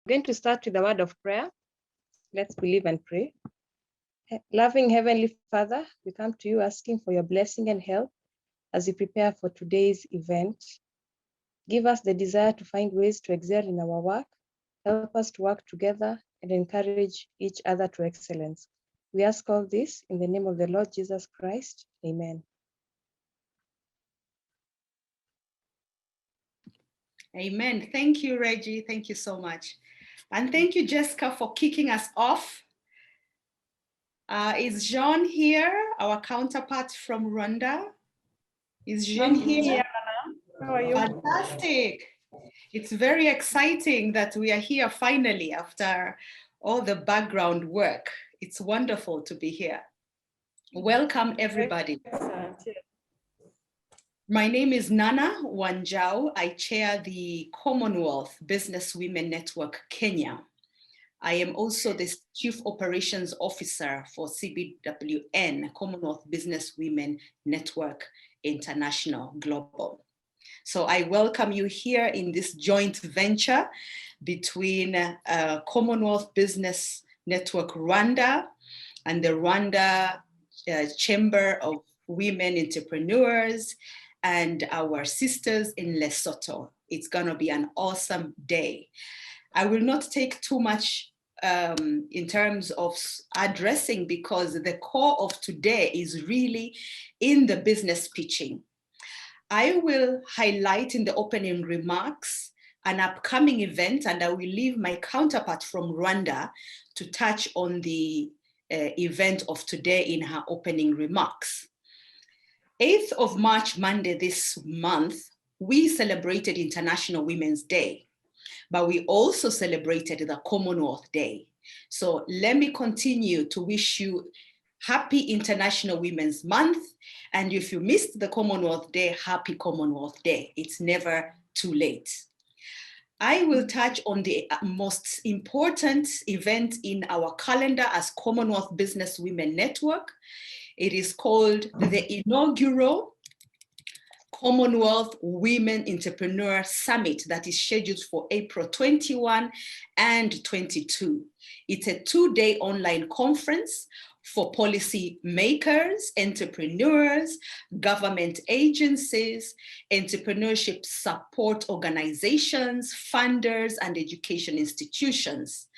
going to start with a word of prayer. Let's believe and pray. Loving Heavenly Father, we come to you asking for your blessing and help as we prepare for today's event. Give us the desire to find ways to excel in our work. Help us to work together and encourage each other to excellence. We ask all this in the name of the Lord Jesus Christ. Amen. Amen. Thank you, Reggie. Thank you so much. And thank you, Jessica, for kicking us off. Is Jean here, our counterpart from Rwanda? Is Jean here? How are you? Fantastic. It's very exciting that we are here finally after all the background work. It's wonderful to be here. Welcome, everybody. My name is Nana Wanjau. I chair the Commonwealth Business Women Network Kenya. I am also the Chief Operations Officer for Cbwn, Commonwealth Business Women Network International Global. So I welcome you here in this joint venture between Commonwealth Business Network Rwanda and the Rwanda Chamber of Women Entrepreneurs and our sisters in Lesotho. It's gonna be an awesome day. I will not take too much in terms of addressing because the core of today is really in the business pitching. I will highlight in the opening remarks an upcoming event, and I will leave my counterpart from Rwanda to touch on the event of today in her opening remarks. 8th of March, Monday this month, we celebrated International Women's Day, but we also celebrated the Commonwealth Day. So let me continue to wish you Happy International Women's Month. And if you missed the Commonwealth Day, Happy Commonwealth Day. It's never too late. I will touch on the most important event in our calendar as Commonwealth Business Women Network. It is called the inaugural Commonwealth Women Entrepreneur Summit that is scheduled for April 21 and 22. It's a 2-day online conference for policy makers, entrepreneurs, government agencies, entrepreneurship support organizations, funders, and education institutions.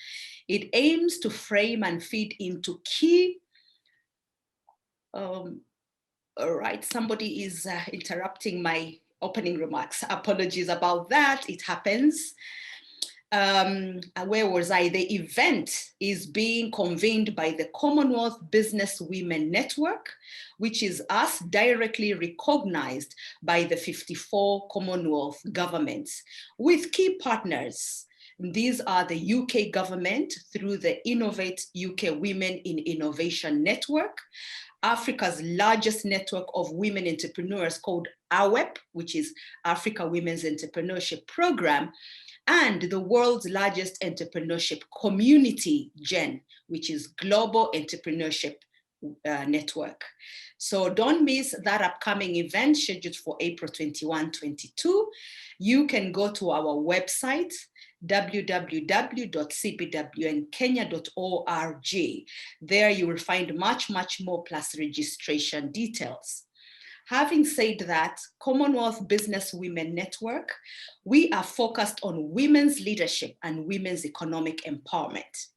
It aims to frame and feed into key all right, somebody is interrupting my opening remarks. Apologies about that, it happens. Where was I? The event is being convened by the Commonwealth Business Women Network, which is us directly recognized by the 54 Commonwealth governments with key partners. These are the UK government through the Innovate UK Women in Innovation Network, Africa's largest network of women entrepreneurs called AWEP, which is Africa Women's Entrepreneurship Program, and the world's largest entrepreneurship community, GEN, which is Global Entrepreneurship Network. So don't miss that upcoming event scheduled for April 21, 22. You can go to our website, www.cbwnkenya.org. There you will find much more plus registration details. Having said that, Commonwealth Business Women Network, we are focused on women's leadership and women's economic empowerment.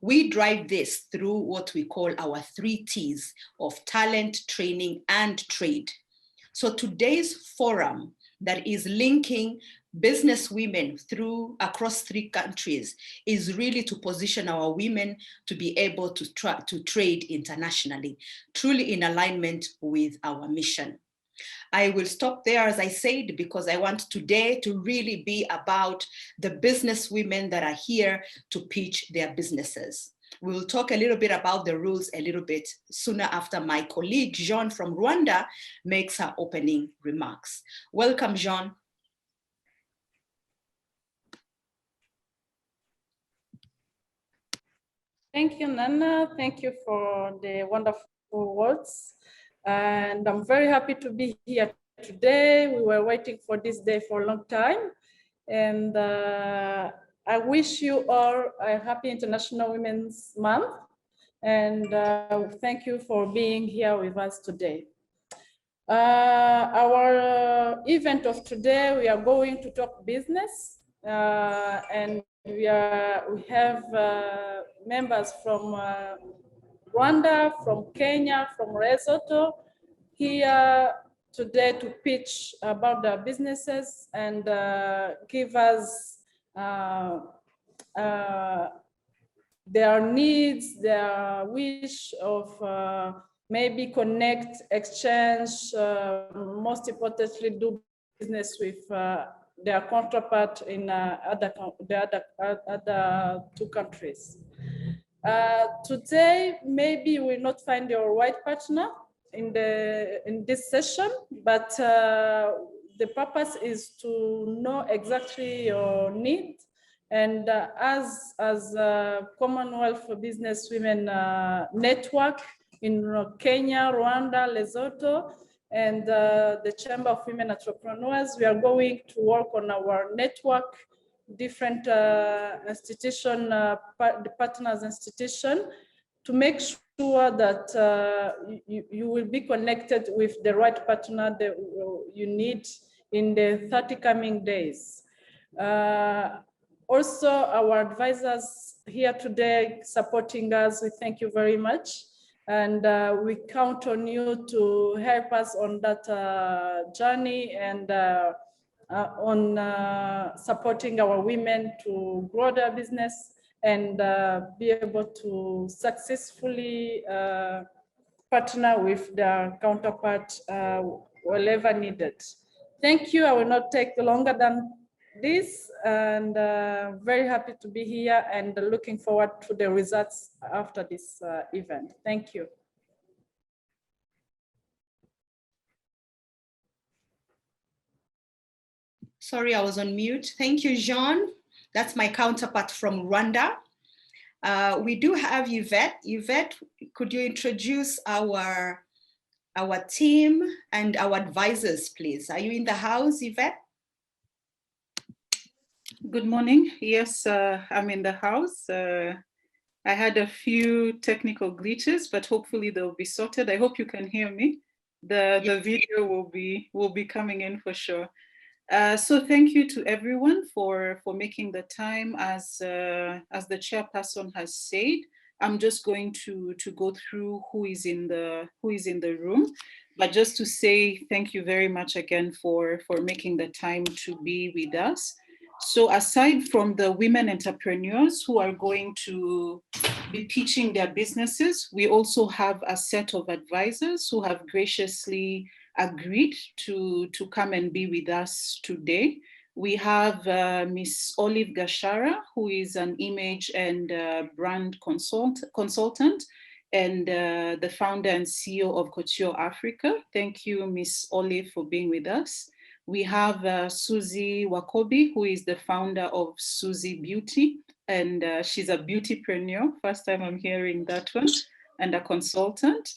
We drive this through what we call our 3 T's of talent, training, and trade. So today's forum that is linking business women through across 3 countries is really to position our women to be able to trade internationally, truly in alignment with our mission. I will stop there, as I said, because I want today to really be about the business women that are here to pitch their businesses. We will talk a little bit about the rules a little bit sooner after my colleague, Jean from Rwanda, makes her opening remarks. Welcome, Jean. Thank you, Nana. Thank you for the wonderful words. And I'm very happy to be here today. We were waiting for this day for a long time. And I wish you all a happy International Women's Month, and thank you for being here with us today. Our event of today, we are going to talk business, and we have members from Rwanda, from Kenya, from Lesotho here today to pitch about their businesses and give us their needs, their wish of maybe connect, exchange, most importantly, do business with their counterpart in the other two countries. Today, maybe you will not find your right partner in this session, but the purpose is to know exactly your need. And as Commonwealth Business Women Network in Kenya, Rwanda, Lesotho, and the Chamber of Women Entrepreneurs, we are going to work on our network, different institution, partners institution, to make sure that you will be connected with the right partner that you need in the 30 coming days. Also, our advisors here today supporting us, we thank you very much. And we count on you to help us on that journey and on supporting our women to grow their business and be able to successfully partner with their counterpart wherever needed. Thank you. I will not take longer than this, and very happy to be here and looking forward to the results after this event. Thank you. Sorry, I was on mute. Thank you, Jean. That's my counterpart from Rwanda. We do have Yvette. Yvette, could you introduce our team and our advisors, please? Are you in the house, Yvette? Good morning. Yes, I'm in the house. I had a few technical glitches, but hopefully they'll be sorted. I hope you can hear me. The video will be coming in for sure. So thank you to everyone for making the time. As the chairperson has said, I'm just going to go through who is in the room, but just to say thank you very much again for making the time to be with us. So aside from the women entrepreneurs who are going to be pitching their businesses, we also have a set of advisors who have graciously agreed to come and be with us today. We have Miss Olive Gashara, who is an image and brand consultant and the founder and CEO of Couture Africa. Thank you, Miss Olive, for being with us. We have Susie Wakobi, who is the founder of Susie Beauty, and she's a beautypreneur. First time I'm hearing that one, and a consultant.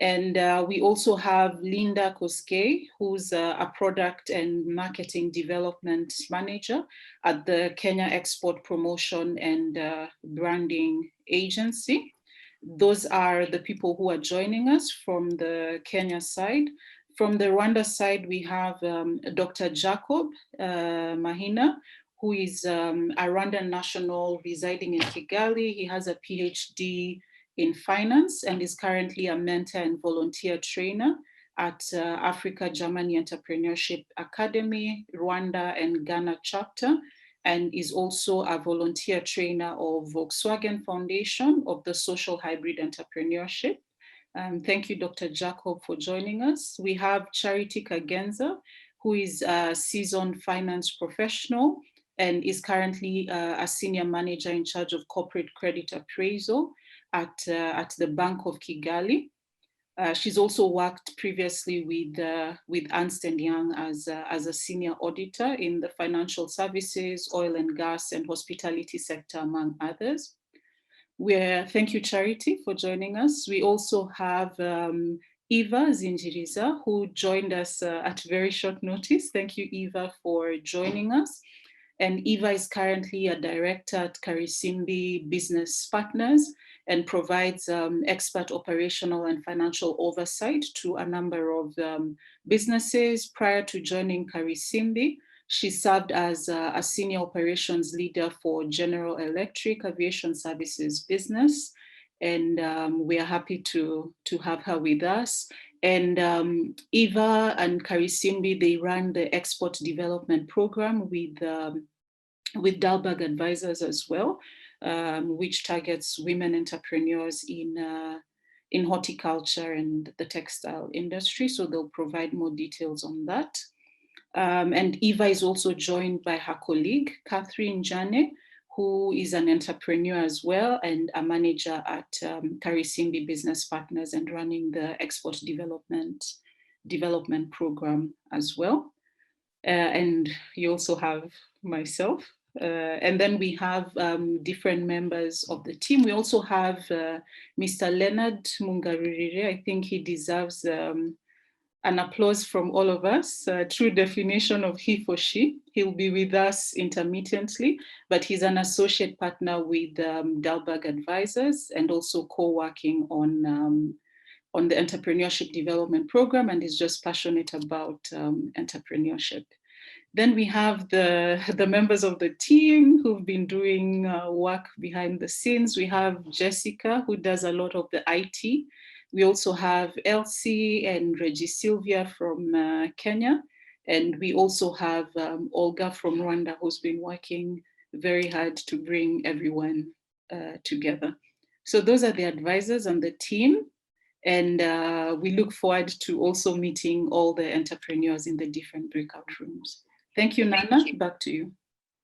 And we also have Linda Koskei, who's a product and marketing development manager at the Kenya Export Promotion and Branding Agency. Those are the people who are joining us from the Kenya side. From the Rwanda side, we have Dr. Jacob Mahina, who is a Rwandan national residing in Kigali. He has a PhD in finance and is currently a mentor and volunteer trainer at Africa Germany Entrepreneurship Academy, Rwanda and Ghana chapter, and is also a volunteer trainer of Volkswagen Foundation of the Social Hybrid Entrepreneurship. Thank you, Dr. Jacob, for joining us. We have Charity Kagenza, who is a seasoned finance professional and is currently a senior manager in charge of corporate credit appraisal at the Bank of Kigali. She's also worked previously with Ernst & Young as a senior auditor in the financial services, oil and gas, and hospitality sector, among others. Thank you, Charity, for joining us. We also have Eva Zinjiriza, who joined us at very short notice. Thank you, Eva, for joining us. And Eva is currently a director at Karisimbi Business Partners and provides expert operational and financial oversight to a number of businesses. Prior to joining Karisimbi, she served as a senior operations leader for General Electric Aviation Services business. And we are happy to have her with us. And Eva and Karisimbi, they run the export development program with Dalberg Advisors as well, which targets women entrepreneurs in horticulture and the textile industry. So they'll provide more details on that. And Eva is also joined by her colleague, Catherine Jane, who is an entrepreneur as well and a manager at Karisimbi Business Partners and running the export development program as well. And you also have myself. And then we have different members of the team. We also have Mr. Leonard Mungarurire. I think he deserves an applause from all of us. True definition of he for she. He'll be with us intermittently, but he's an associate partner with Dalberg Advisors and also co-working on the entrepreneurship development program, and is just passionate about entrepreneurship. Then we have the members of the team who've been doing work behind the scenes. We have Jessica, who does a lot of the IT. We also have Elsie and Reggie Sylvia from Kenya. And we also have Olga from Rwanda, who's been working very hard to bring everyone together. So those are the advisors and the team. And we look forward to also meeting all the entrepreneurs in the different breakout rooms. Thank you, Nana. Back to you.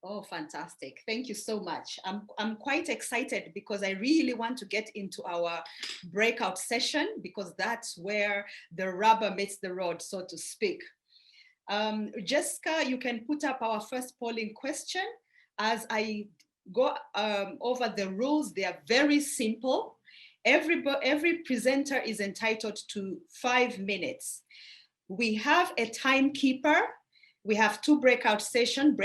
Oh, fantastic. Thank you so much. I'm quite excited because I really want to get into our breakout session, because that's where the rubber meets the road, so to speak. Jessica, you can put up our first polling question. As I go over the rules, they are very simple. Every presenter is entitled to 5 minutes. We have a timekeeper. We have 2 breakout session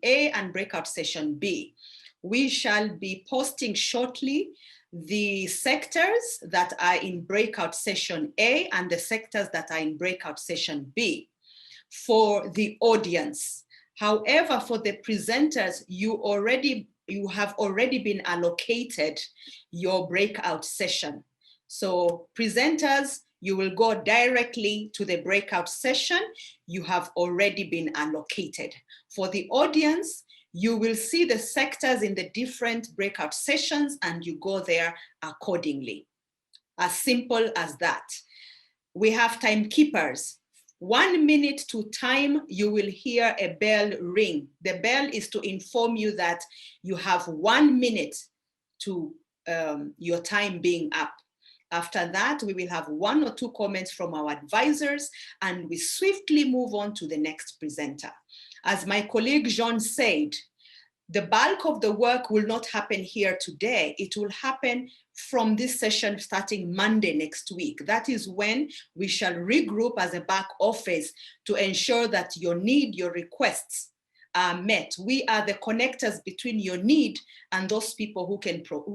A and breakout session B. We shall be posting shortly the sectors that are in breakout session A and the sectors that are in breakout session B for the audience. However, for the presenters, you have already been allocated your breakout session. So presenters, you will go directly to the breakout session. You have already been allocated. For the audience, you will see the sectors in the different breakout sessions and you go there accordingly. As simple as that. We have timekeepers. 1 minute to time, you will hear a bell ring. The bell is to inform you that you have 1 minute to your time being up. After that, we will have 1 or 2 comments from our advisors and we swiftly move on to the next presenter. As my colleague Jean said, the bulk of the work will not happen here today. It will happen from this session starting Monday next week. That is when we shall regroup as a back office to ensure that your requests are met. We are the connectors between your need and those people who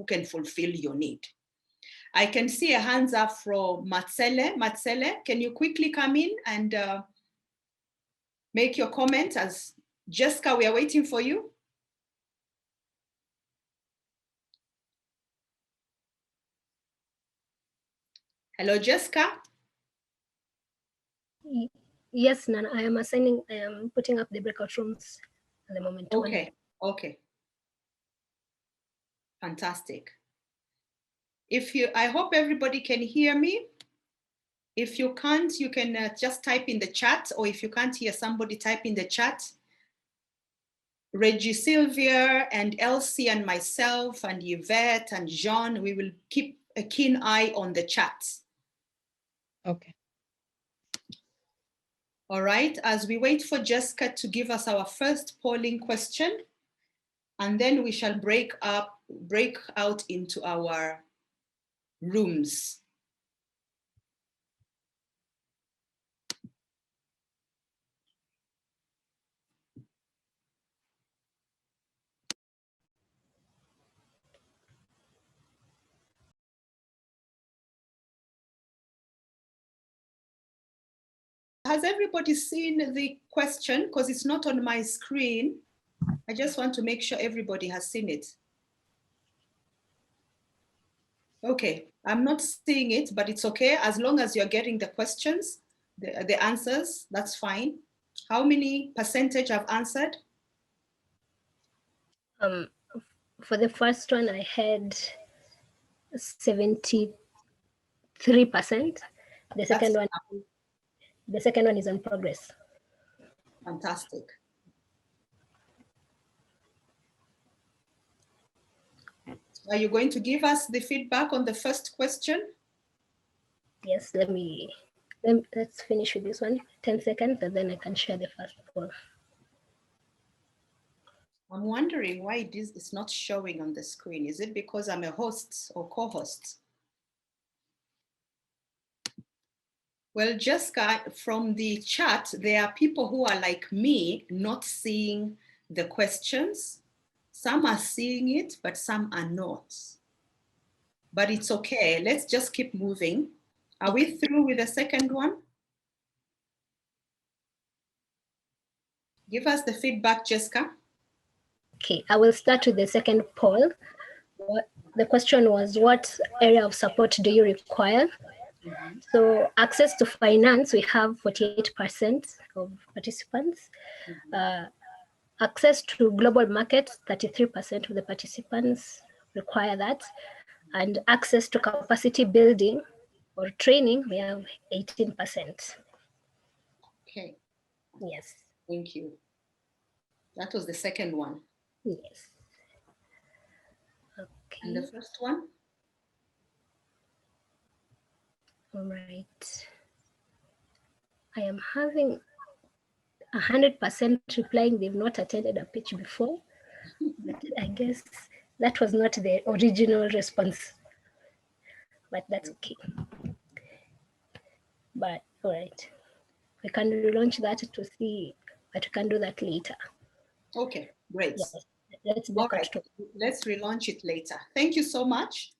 can fulfill your need. I can see a hands up from Matsele. Matsele, can you quickly come in and make your comment? As Jessica, we are waiting for you. Hello, Jessica. Yes, Nana, I am putting up the breakout rooms at the moment. Okay, okay. Fantastic. I hope everybody can hear me. If you can't, you can just type in the chat, or if you can't hear somebody, type in the chat. Reggie Sylvia and Elsie and myself and Yvette and Jean, we will keep a keen eye on the chat. Okay. All right, as we wait for Jessica to give us our first polling question, and then we shall break out into our rooms. has everybody seen the question? Because it's not on my screen. I just want to make sure everybody has seen it. Okay, I'm not seeing it, but it's okay. As long as you're getting the questions, the answers, that's fine. How many percentage have answered? For the first one, I had 73%. The second one is in progress. Fantastic. Are you going to give us the feedback on the first question? Yes, let's finish with this one, 10 seconds, and then I can share the first one. I'm wondering why it's not showing on the screen. Is it because I'm a host or co-host? Well, Jessica, from the chat, there are people who are like me, not seeing the questions. Some are seeing it, but some are not. But it's okay. Let's just keep moving. Are we through with the second one? Give us the feedback, Jessica. Okay, I will start with the second poll. The question was, what area of support do you require? Mm-hmm. So access to finance, we have 48% of participants. Mm-hmm. Access to global markets, 33% of the participants require that. And access to capacity building or training, we have 18%. Okay. Yes. Thank you. That was the second one. Yes. Okay. And the first one? All right. I am having 100% replying they've not attended a pitch before, but I guess that was not the original response, but that's okay. But all right, we can relaunch that to see, but we can do that later. Okay, great. Yes. Let's relaunch it later. Thank you so much.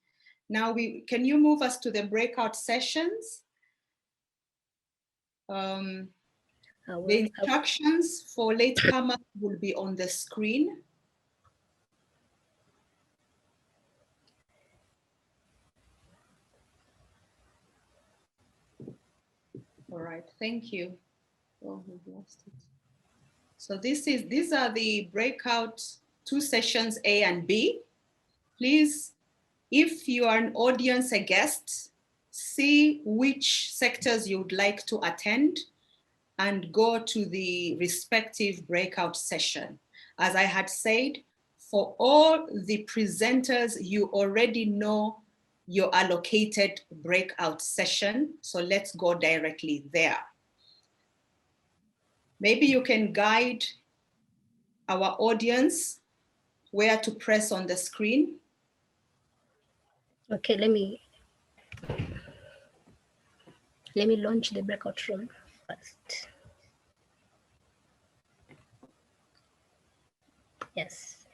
Now can you move us to the breakout sessions? The instructions for latecomers will be on the screen. All right, thank you. Oh, we've lost it. So these are the breakout 2 sessions, A and B. Please, if you are an audience, a guest, see which sectors you would like to attend and go to the respective breakout session. As I had said, for all the presenters, you already know your allocated breakout session. So let's go directly there. Maybe you can guide our audience where to press on the screen. Okay, let me launch the breakout room first. Yes.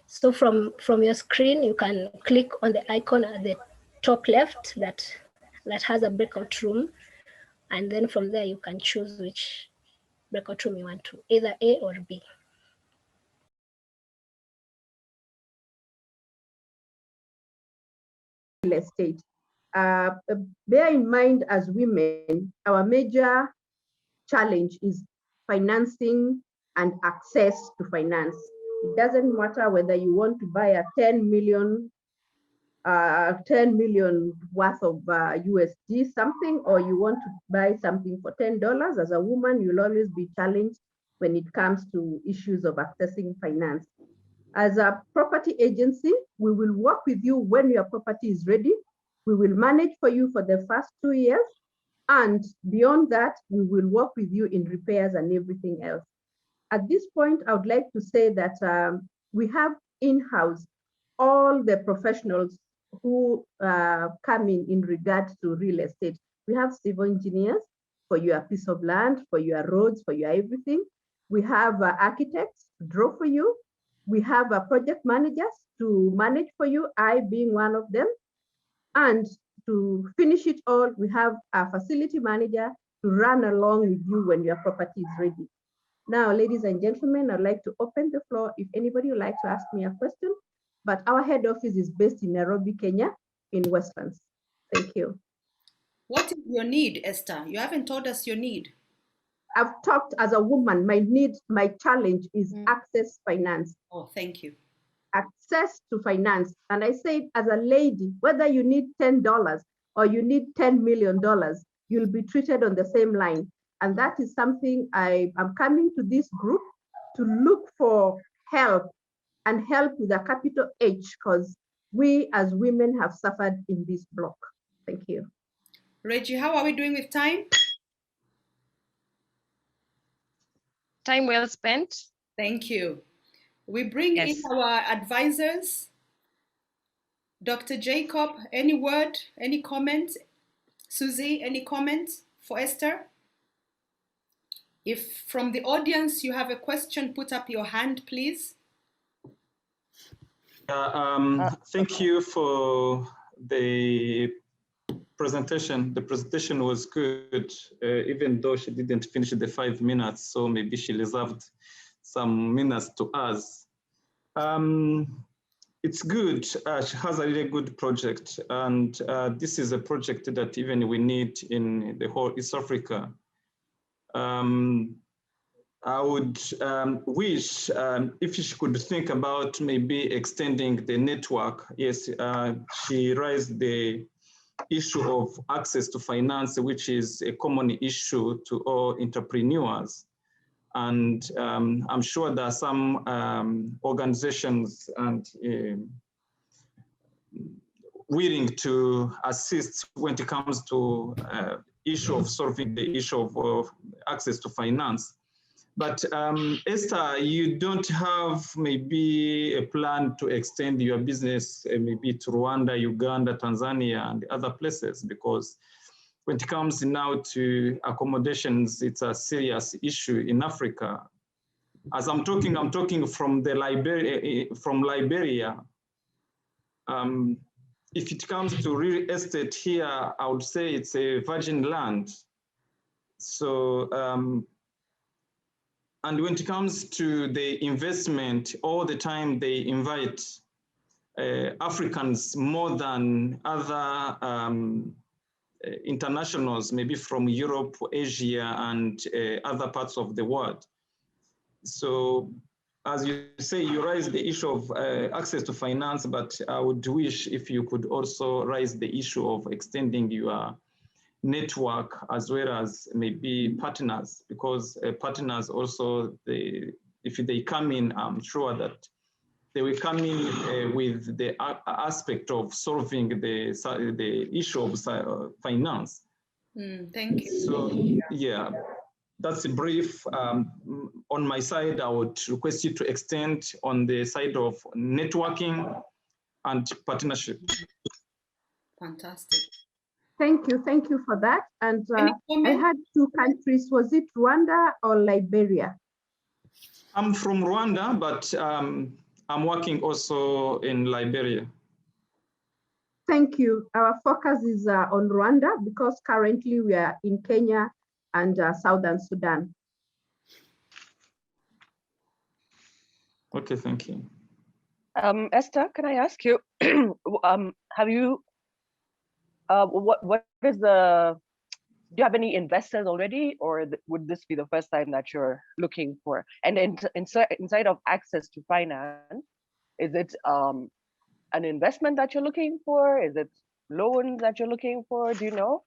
So from your screen, you can click on the icon at the top left that has a breakout room. And then from there, you can choose which breakout room you want to, either A or B. Real estate. Bear in mind, as women, our major challenge is financing and access to finance. It doesn't matter whether you want to buy a 10 million worth of USD something, or you want to buy something for $10. As a woman, you'll always be challenged when it comes to issues of accessing finance. As a property agency, we will work with you when your property is ready. We will manage for you for the first 2 years. And beyond that, we will work with you in repairs and everything else. At this point, I would like to say that we have in-house all the professionals who come in regards to real estate. We have civil engineers for your piece of land, for your roads, for your everything. We have architects to draw for you. We have project managers to manage for you, I being one of them. And to finish it all, we have a facility manager to run along with you when your property is ready. Now, ladies and gentlemen, I'd like to open the floor if anybody would like to ask me a question, but our head office is based in Nairobi, Kenya, in Westlands. Thank you. What is your need, Esther? You haven't told us your need. I've talked as a woman, my need, my challenge is access finance. Oh, thank you. Access to finance. And I said, as a lady, whether you need $10 or you need $10 million, you'll be treated on the same line. And that is something I'm coming to this group to look for help, and help with a capital H, because we as women have suffered in this block. Thank you. Reggie, how are we doing with time? Time well spent. Thank you. We bring in our advisors. Dr. Jacob, any word, any comment? Susie, any comment for Esther? If from the audience you have a question, put up your hand, please. Thank you for the presentation. The presentation was good, even though she didn't finish the 5 minutes, so maybe she reserved some minutes to us. It's good. She has a really good project, and this is a project that even we need in the whole East Africa. I would wish if she could think about maybe extending the network. Yes, she raised the issue of access to finance, which is a common issue to all entrepreneurs. And I'm sure there are some organizations and willing to assist when it comes to issue of solving the issue of access to finance. But Esther, you don't have maybe a plan to extend your business maybe to Rwanda, Uganda, Tanzania, and other places, because when it comes now to accommodations, it's a serious issue in Africa. As I'm talking from the Liberia. If it comes to real estate here, I would say it's a virgin land. So, and when it comes to the investment, all the time they invite Africans more than other internationals, maybe from Europe, Asia, and other parts of the world. So, as you say, you raise the issue of access to finance, but I would wish if you could also raise the issue of extending your network as well as maybe partners, because partners also, if they come in, I'm sure that they will come in with the aspect of solving the issue of finance. Thank you. So, yeah, that's a brief. On my side, I would request you to extend on the side of networking and partnership. Fantastic. Thank you for that. And I had 2 countries. Was it Rwanda or Liberia? I'm from Rwanda, but I'm working also in Liberia. Thank you. Our focus is on Rwanda because currently we are in Kenya and Southern Sudan. Okay, thank you. Esther, can I ask you, have you, what is the, do you have any investors already, or would this be the first time that you're looking for? And inside of access to finance, is it an investment that you're looking for? Is it loans that you're looking for? Do you know?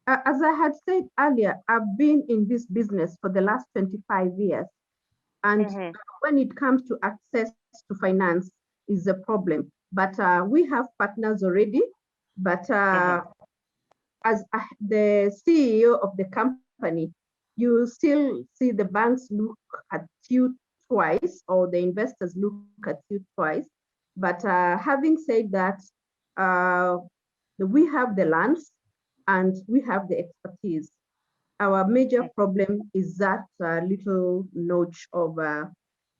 As I had said earlier, I've been in this business for the last 25 years. And when it comes to access to finance is a problem. But we have partners already. But as the CEO of the company, you still see the banks look at you twice, or the investors look at you twice. But having said that, we have the lands and we have the expertise. Our major problem is that little notch of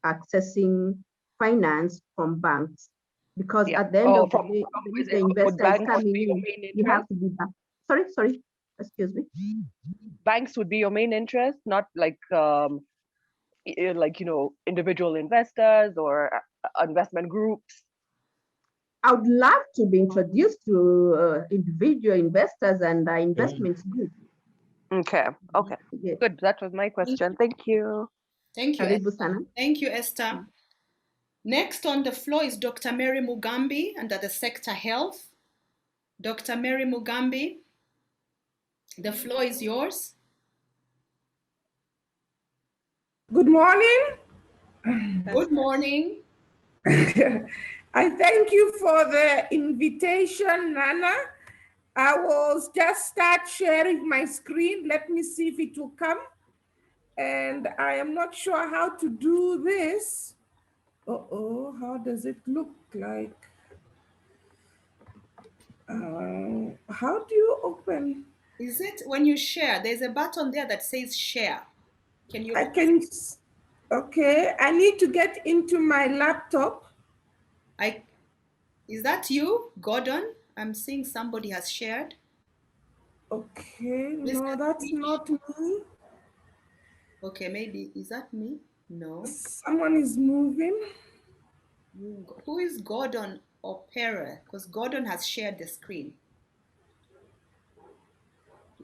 accessing finance from banks. Because at the end of the day, the investor is coming in, you have to be back. Sorry. Excuse me. Banks would be your main interest, not like individual investors or investment groups? I would love to be introduced to individual investors and investment group. Okay. Okay. Yes. Good. That was my question. Thank you. Thank you, Karibu Esther. sana. Thank you, Esther. Next on the floor is Dr. Mary Mugambi under the sector health. Dr. Mary Mugambi, the floor is yours. Good morning. Good morning. I thank you for the invitation, Nana. I will just start sharing my screen. Let me see if it will come. And I am not sure how to do this. Uh-oh, how does it look like? How do you open? Is it when you share, there's a button there that says share. Can you? Okay, I need to get into my laptop. Is that you, Gordon? I'm seeing somebody has shared. Okay, no, that's not me. Okay, maybe, is that me? No. Someone is moving. Who is Gordon or Pere? Because Gordon has shared the screen.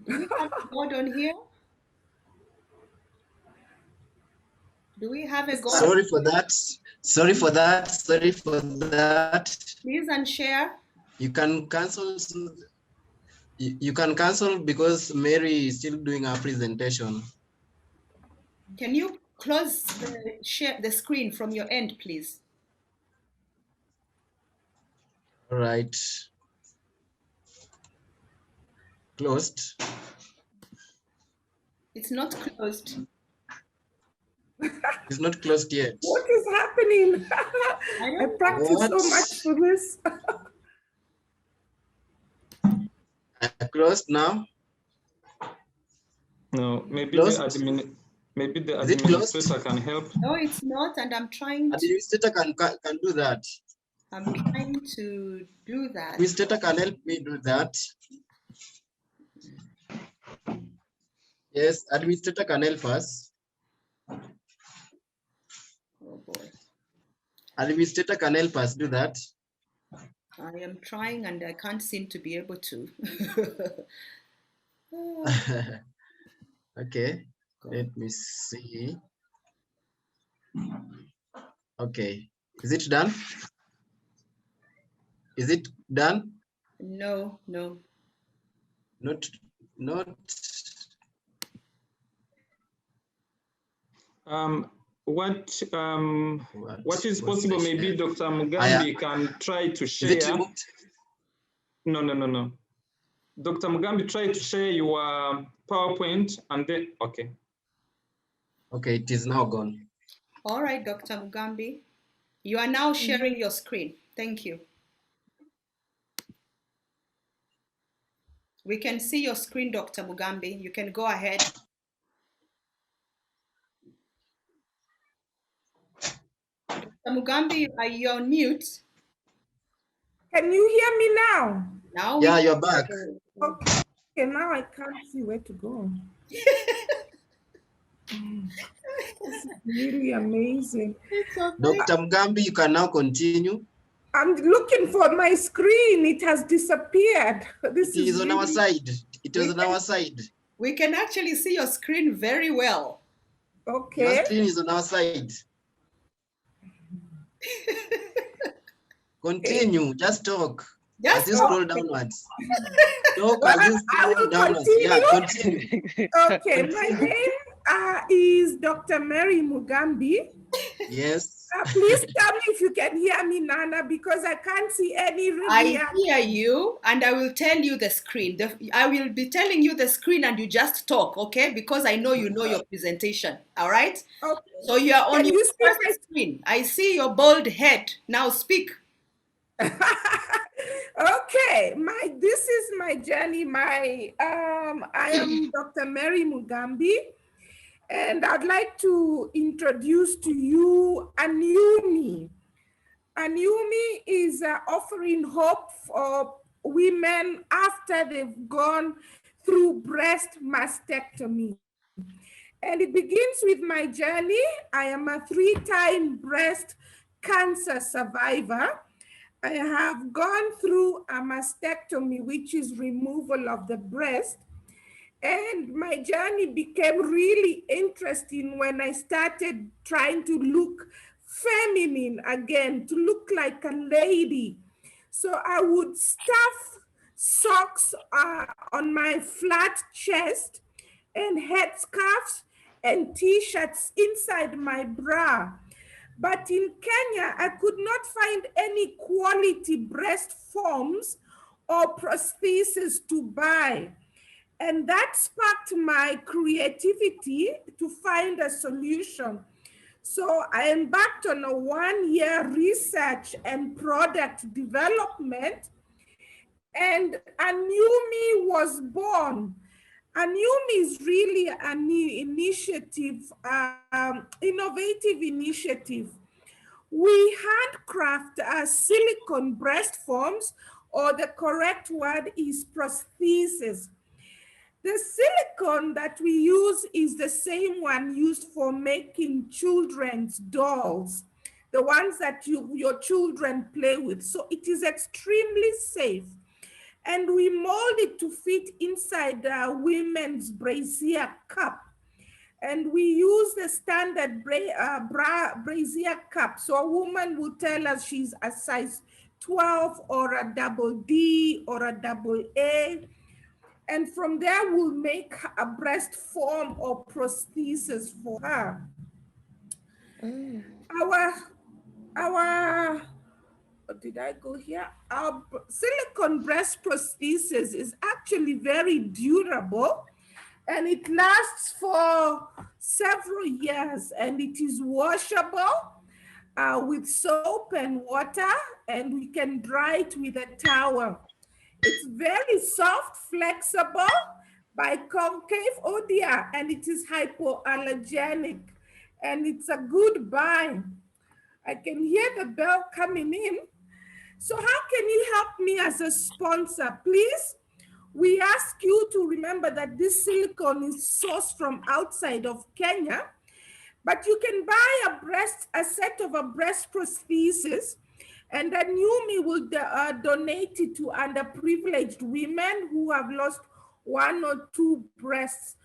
Do we have Gordon here? Do we have a Gordon? Sorry for that. Sorry for that. Sorry for that. Please unshare. You can cancel. You can cancel because Mary is still doing her presentation. Can you close the screen from your end, please? All right. Closed. It's not closed. It's not closed yet. What is happening? I practiced so much for this. Closed now? No, maybe closed? maybe the Is it administrator can help. No, it's not, and I'm trying to. Administrator can do that. I'm trying to do that. Administrator can help me do that. Yes, administrator can help us. Oh boy. Administrator can help us do that. I am trying and I can't seem to be able to. Okay, let me see. Okay, is it done? Is it done? No. Not. What is possible? Maybe Dr. Mugambi can try to share. No. Dr. Mugambi, try to share your PowerPoint and then, okay. Okay, it is now gone. All right, Dr. Mugambi. You are now sharing your screen. Thank you. We can see your screen, Dr. Mugambi. You can go ahead. Dr. Mugambi, are you on mute? Can you hear me now? Now yeah, you're back. Okay, now I can't see where to go. It's really amazing. Dr. Mugambi, you can now continue. I'm looking for my screen. It has disappeared. This is on our side. It is on our side. We can actually see your screen very well. Okay. Your screen is on our side. Continue. Just talk. As you scroll downwards. Talk as you scroll downwards. Yeah, continue. Okay, my name is Dr. Mary Mugambi. Yes. Please tell me if you can hear me, Nana, because I can't see any. I hear you, and I will tell you the screen. I will be telling you the screen, and you just talk, okay? Because I know you know your presentation, all right? Okay. So you are on your first screen. I see your bald head. Now speak. Okay, this is my journey. I am Dr. Mary Mugambi. And I'd like to introduce to you Anumi. Anumi is offering hope for women after they've gone through breast mastectomy. And it begins with my journey. I am a 3-time breast cancer survivor. I have gone through a mastectomy, which is removal of the breast. And my journey became really interesting when I started trying to look feminine again, to look like a lady. So I would stuff socks on my flat chest and headscarves and t-shirts inside my bra. But in Kenya, I could not find any quality breast forms or prosthesis to buy. And that sparked my creativity to find a solution. So I embarked on a 1-year research and product development, and a new me was born. A new me is really an initiative, innovative initiative. We handcraft silicone breast forms, or the correct word is prosthesis. The silicone that we use is the same one used for making children's dolls, the ones that your children play with. So it is extremely safe. And we mold it to fit inside a women's brassiere cup. And we use the standard brassiere cup. So a woman will tell us she's a size 12 or a double D or a double A. And from there, we'll make a breast form or prosthesis for her. Did I go here? Our silicone breast prosthesis is actually very durable, and it lasts for several years, and it is washable with soap and water, and we can dry it with a towel. It's very soft, flexible, biconcave, oh dear, and it is hypoallergenic, and it's a good buy. I can hear the bell coming in. So how can you help me as a sponsor, please? We ask you to remember that this silicone is sourced from outside of Kenya, but you can buy a set of a breast prosthesis, and then NUMI will donate it to underprivileged women who have lost 1 or 2 breasts.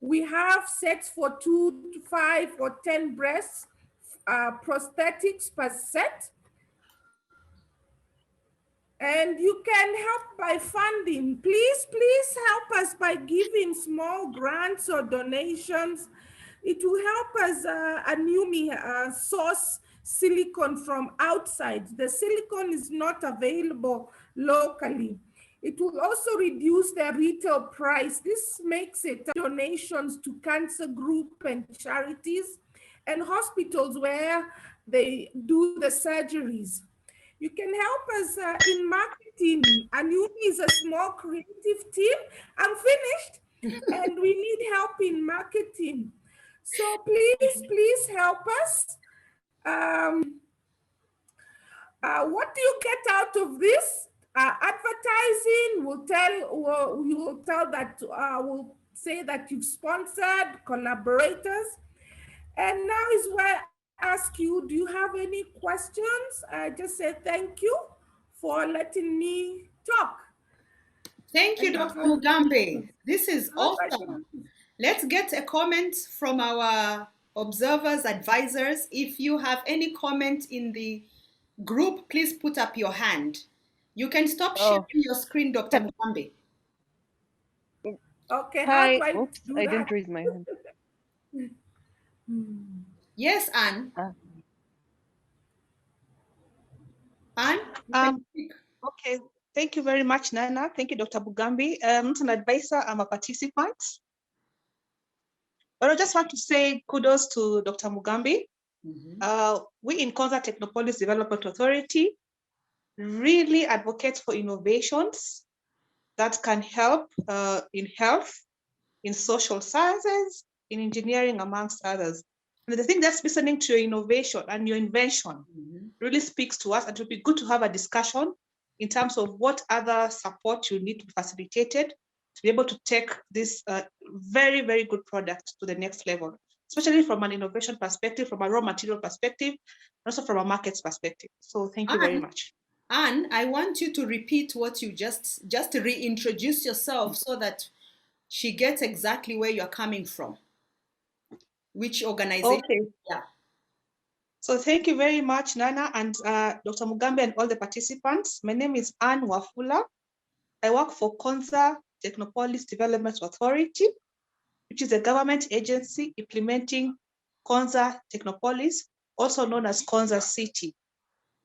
We have sets for 2 to 5 or 10 breasts, prosthetics per set. And you can help by funding. Please help us by giving small grants or donations. It will help us, NUMI, source silicone from outside. The silicone is not available locally. It will also reduce the retail price. This makes it donations to cancer group and charities and hospitals where they do the surgeries. You can help us in marketing. NUMI is a small creative team. I'm finished. And we need help in marketing. So please help us. What do you get out of this? Advertising will say that you've sponsored collaborators. And now is where I ask you, do you have any questions? I just say thank you for letting me talk. Thank you, Dr. Mugambe. This is awesome. Let's get a comment from our observers, advisors. If you have any comment in the group, please put up your hand. You can stop sharing your screen, Dr. Mugambe. Okay, hi. how do Oops, do I that? didn't raise my hand. Yes, Anne. Anne? Okay, thank you very much, Nana. Thank you, Dr. Mugambe. I'm not an advisor, I'm a participant. But I just want to say kudos to Dr. Mugambe. We in Konza Technopolis Development Authority really advocate for innovations that can help in health, in social sciences, in engineering, amongst others. And the thing that's listening to your innovation and your invention really speaks to us, and it would be good to have a discussion in terms of what other support you need to be facilitated to be able to take this very, very good product to the next level, especially from an innovation perspective, from a raw material perspective, and also from a markets perspective. So thank you very much. Anne, I want you to repeat what you just reintroduce yourself so that she gets exactly where you're coming from. Which organization? Okay. Yeah. So thank you very much, Nana and Dr. Mugambi and all the participants. My name is Anne Wafula. I work for Konza Technopolis Development Authority, which is a government agency implementing Konza Technopolis, also known as Konza City.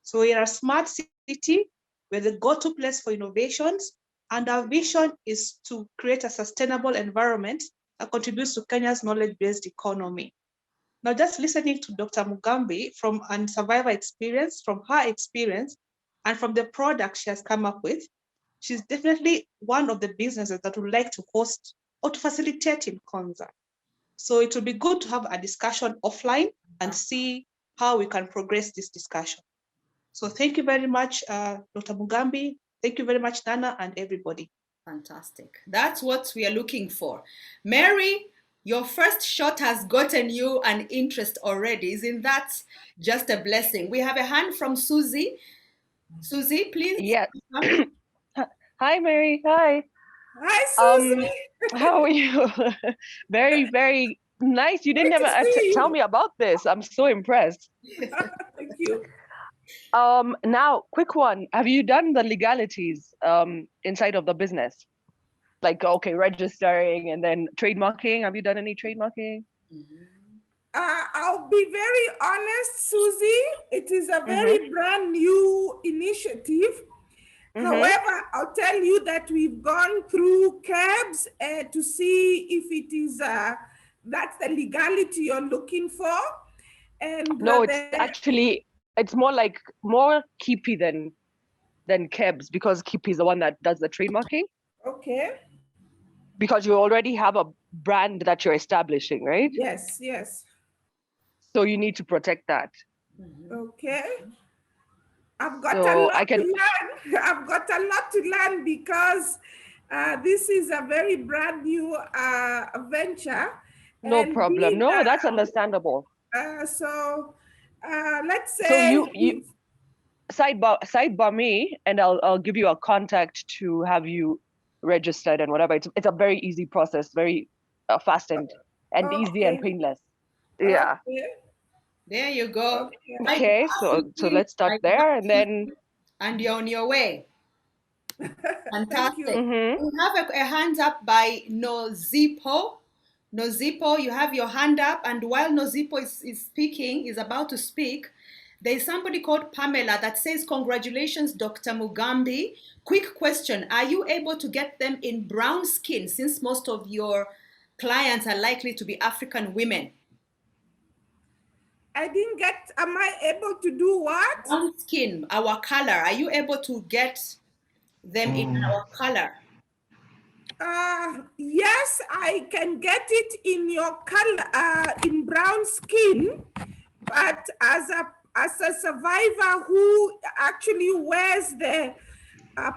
So we are a smart city. We're the go-to place for innovations, and our vision is to create a sustainable environment that contributes to Kenya's knowledge-based economy. Now, just listening to Dr. Mugambi from a survivor experience, from her experience, and from the product she has come up with, she's definitely one of the businesses that would like to host or to facilitate in Konza. So it would be good to have a discussion offline and see how we can progress this discussion. So thank you very much, Dr. Mugambi. Thank you very much, Nana, and everybody. Fantastic. That's what we are looking for. Mary, your first shot has gotten you an interest already. Isn't that just a blessing? We have a hand from Susie. Susie, please. Yes. Hi, Mary. Hi. Hi, Susie. How are you? Very, very nice. You didn't ever tell me about this. I'm so impressed. Thank you. Now, quick one. Have you done the legalities inside of the business? Like, okay, registering and then trademarking. Have you done any trademarking? I'll be very honest, Susie. It is a very brand new initiative. However, I'll tell you that we've gone through cabs to see if it is that's the legality you're looking for. And no, it's more Kipi than Kebs, because Kipi is the one that does the trademarking. Okay. Because you already have a brand that you're establishing, right? Yes, yes. So you need to protect that. Okay. I've got a lot to learn. I've got a lot to learn because this is a very brand new venture. No problem. No, that's understandable. So let's say. So you sidebar me, and I'll give you a contact to have you registered and whatever. It's a very easy process, very fast and easy and painless. Yeah. Okay. There you go. Okay, so let's start there, and then. And you're on your way. Fantastic. You. We have a hand up by Nozipo. Nozipo, you have your hand up, and while Nozipo is about to speak, there is somebody called Pamela that says, congratulations, Dr. Mugambi. Quick question, are you able to get them in brown skin, since most of your clients are likely to be African women? I didn't get, am I able to do what? Brown skin, our color. Are you able to get them in our color? Yes, I can get it in your color, in brown skin, but as a survivor who actually wears the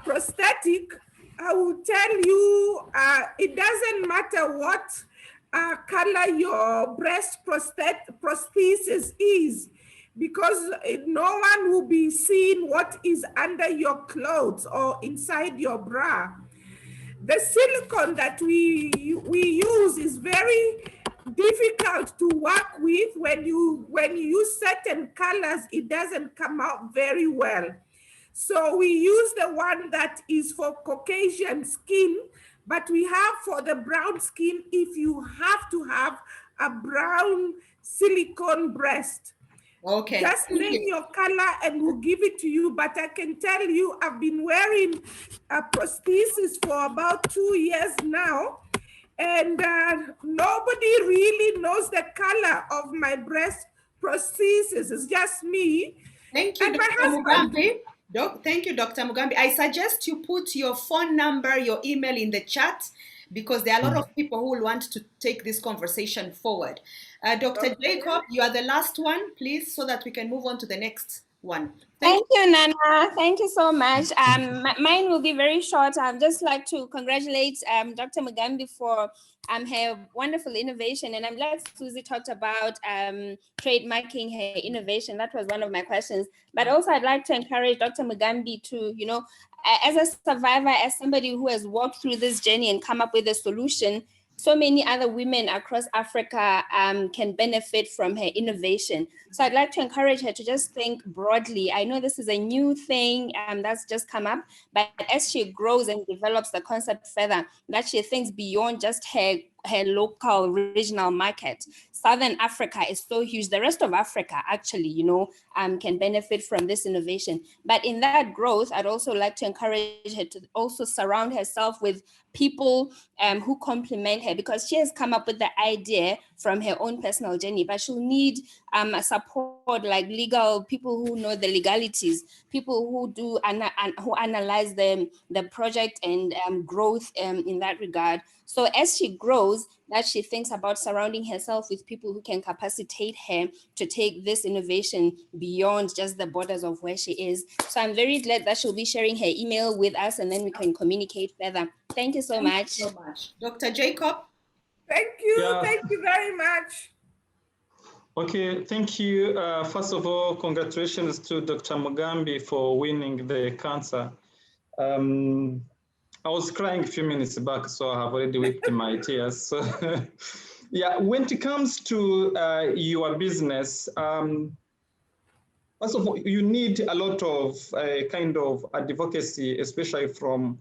prosthetic, I will tell you, it doesn't matter what color your breast prosthesis is, because no one will be seeing what is under your clothes or inside your bra. The silicone that we use is very difficult to work with. When you use certain colors, it doesn't come out very well. So we use the one that is for Caucasian skin, but we have for the brown skin, if you have to have a brown silicone breast. Okay. Just name your color and we'll give it to you. But I can tell you, I've been wearing a prosthesis for about 2 years now, and nobody really knows the color of my breast prosthesis. It's just me. Thank you, Dr. Mugambi. Thank you, Dr. Mugambi. I suggest you put your phone number, your email in the chat, because there are a lot of people who will want to take this conversation forward. Dr. Jacob, you are the last one, please, so that we can move on to the next one. Thank you, Nana. Thank you so much. Mine will be very short. I'd just like to congratulate Dr. Mugambi for her wonderful innovation. And I'm glad Susie talked about trademarking her innovation. That was one of my questions. But also I'd like to encourage Dr. Mugambi to, you know, as a survivor, as somebody who has walked through this journey and come up with a solution, so many other women across Africa can benefit from her innovation. So I'd like to encourage her to just think broadly. I know this is a new thing that's just come up, but as she grows and develops the concept further, that she thinks beyond just her local regional market. Southern Africa is so huge. The rest of Africa actually, you know, can benefit from this innovation. But in that growth, I'd also like to encourage her to also surround herself with people who complement her, because she has come up with the idea from her own personal journey, but she'll need a support like legal people who know the legalities, people who do who analyze the project and growth in that regard. So as she grows, that she thinks about surrounding herself with people who can capacitate her to take this innovation beyond just the borders of where she is. So I'm very glad that she'll be sharing her email with us, and then we can communicate further. Thank you so much. Thank you so much. Dr. Jacob? Thank you. Yeah. Thank you very much. Okay, thank you. First of all, congratulations to Dr. Mugambi for winning the cancer. I was crying a few minutes back, so I have already wiped my tears. So, yeah, when it comes to your business, first of all, you need a lot of kind of advocacy, especially from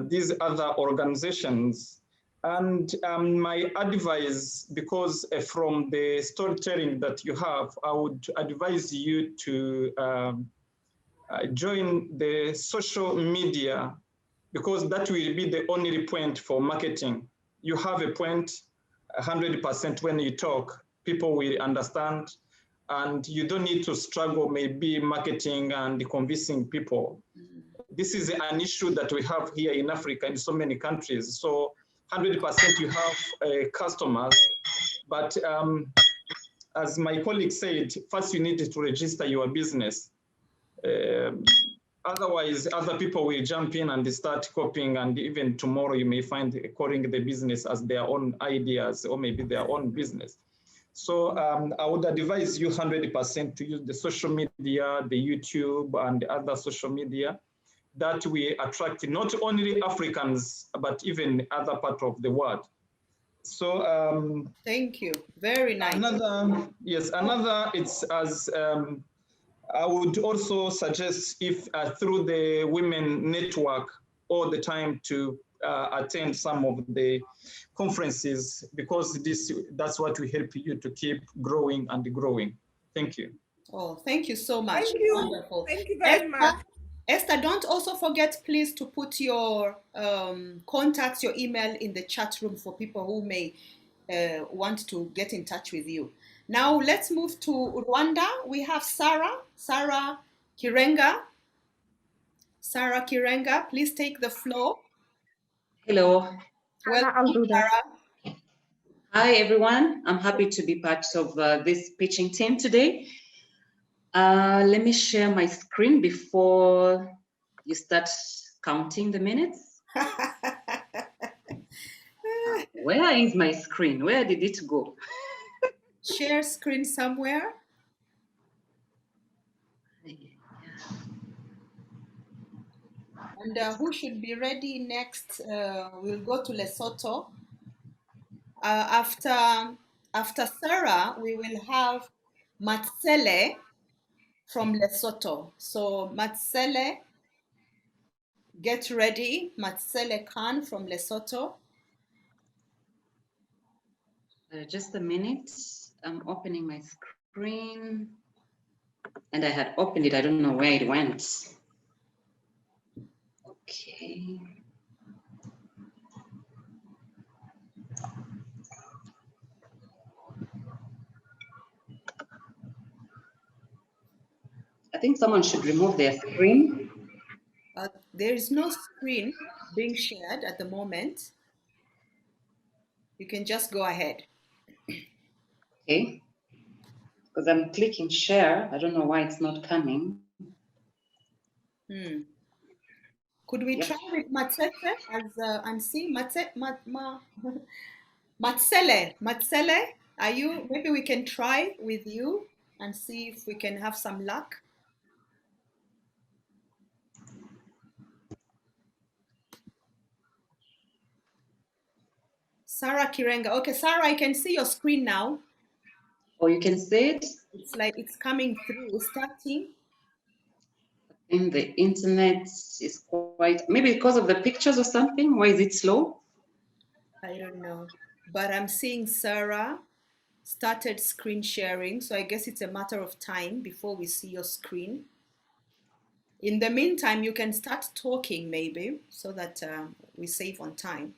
these other organizations. And my advice, because from the storytelling that you have, I would advise you to join the social media, because that will be the only point for marketing. You have a point 100% when you talk, people will understand, and you don't need to struggle maybe marketing and convincing people. This is an issue that we have here in Africa in so many countries. So 100% you have customers, but as my colleague said, first you need to register your business. Otherwise, other people will jump in and start copying, and even tomorrow you may find calling the business as their own ideas or maybe their own business. So I would advise you 100% to use the social media, the YouTube and other social media that will attract not only Africans, but even other part of the world. So thank you, very nice. Another, yes, another, it's as I would also suggest if through the women network all the time to attend some of the conferences, because that's what will help you to keep growing and growing. Thank you. Oh, thank you so much. Thank you. Wonderful. Thank you very much. Esther, don't also forget, please, to put your contacts, your email in the chat room for people who may want to get in touch with you. Now let's move to Rwanda. We have Sarah Kirenga. Sarah Kirenga, please take the floor. Hello. Welcome, I'll do that. Sarah. Hi, everyone. I'm happy to be part of this pitching team today. Let me share my screen before you start counting the minutes. Where is my screen? Where did it go? Share screen somewhere. And who should be ready next? We'll go to Lesotho. After Sarah, we will have Matsele from Lesotho. So Matsele, get ready. Matsele Khan from Lesotho. Just a minute. I'm opening my screen. And I had opened it. I don't know where it went. Okay. I think someone should remove their screen. There is no screen being shared at the moment. You can just go ahead. Okay. Because I'm clicking share. I don't know why it's not coming. Could we try with Matsele as and see Matsele, are you? Maybe we can try with you and see if we can have some luck. Sarah Kirenga. Okay, Sarah, I can see your screen now. Oh, you can see it? It's like it's coming through, starting. In the internet is quite, maybe because of the pictures or something. Why is it slow? I don't know, but I'm seeing Sarah started screen sharing, so I guess it's a matter of time before we see your screen. In the meantime, you can start talking maybe so that we save on time.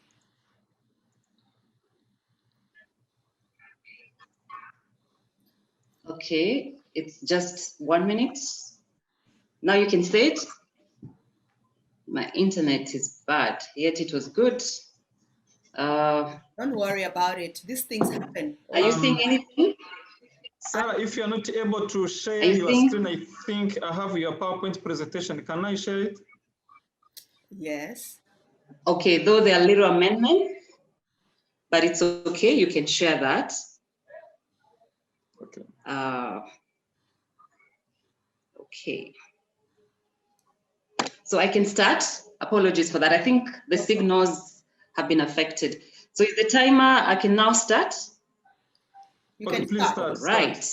Okay, it's just 1 minute. Now you can see it. My internet is bad, yet it was good. Don't worry about it. These things happen. Are you seeing anything? Sarah, if you're not able to share your screen, I think I have your PowerPoint presentation. Can I share it? Yes. Okay, though there are little amendments, but it's okay. You can share that. Okay. Okay. So I can start. Apologies for that. I think the signals have been affected. So is the timer, I can now start? You can please start. Right.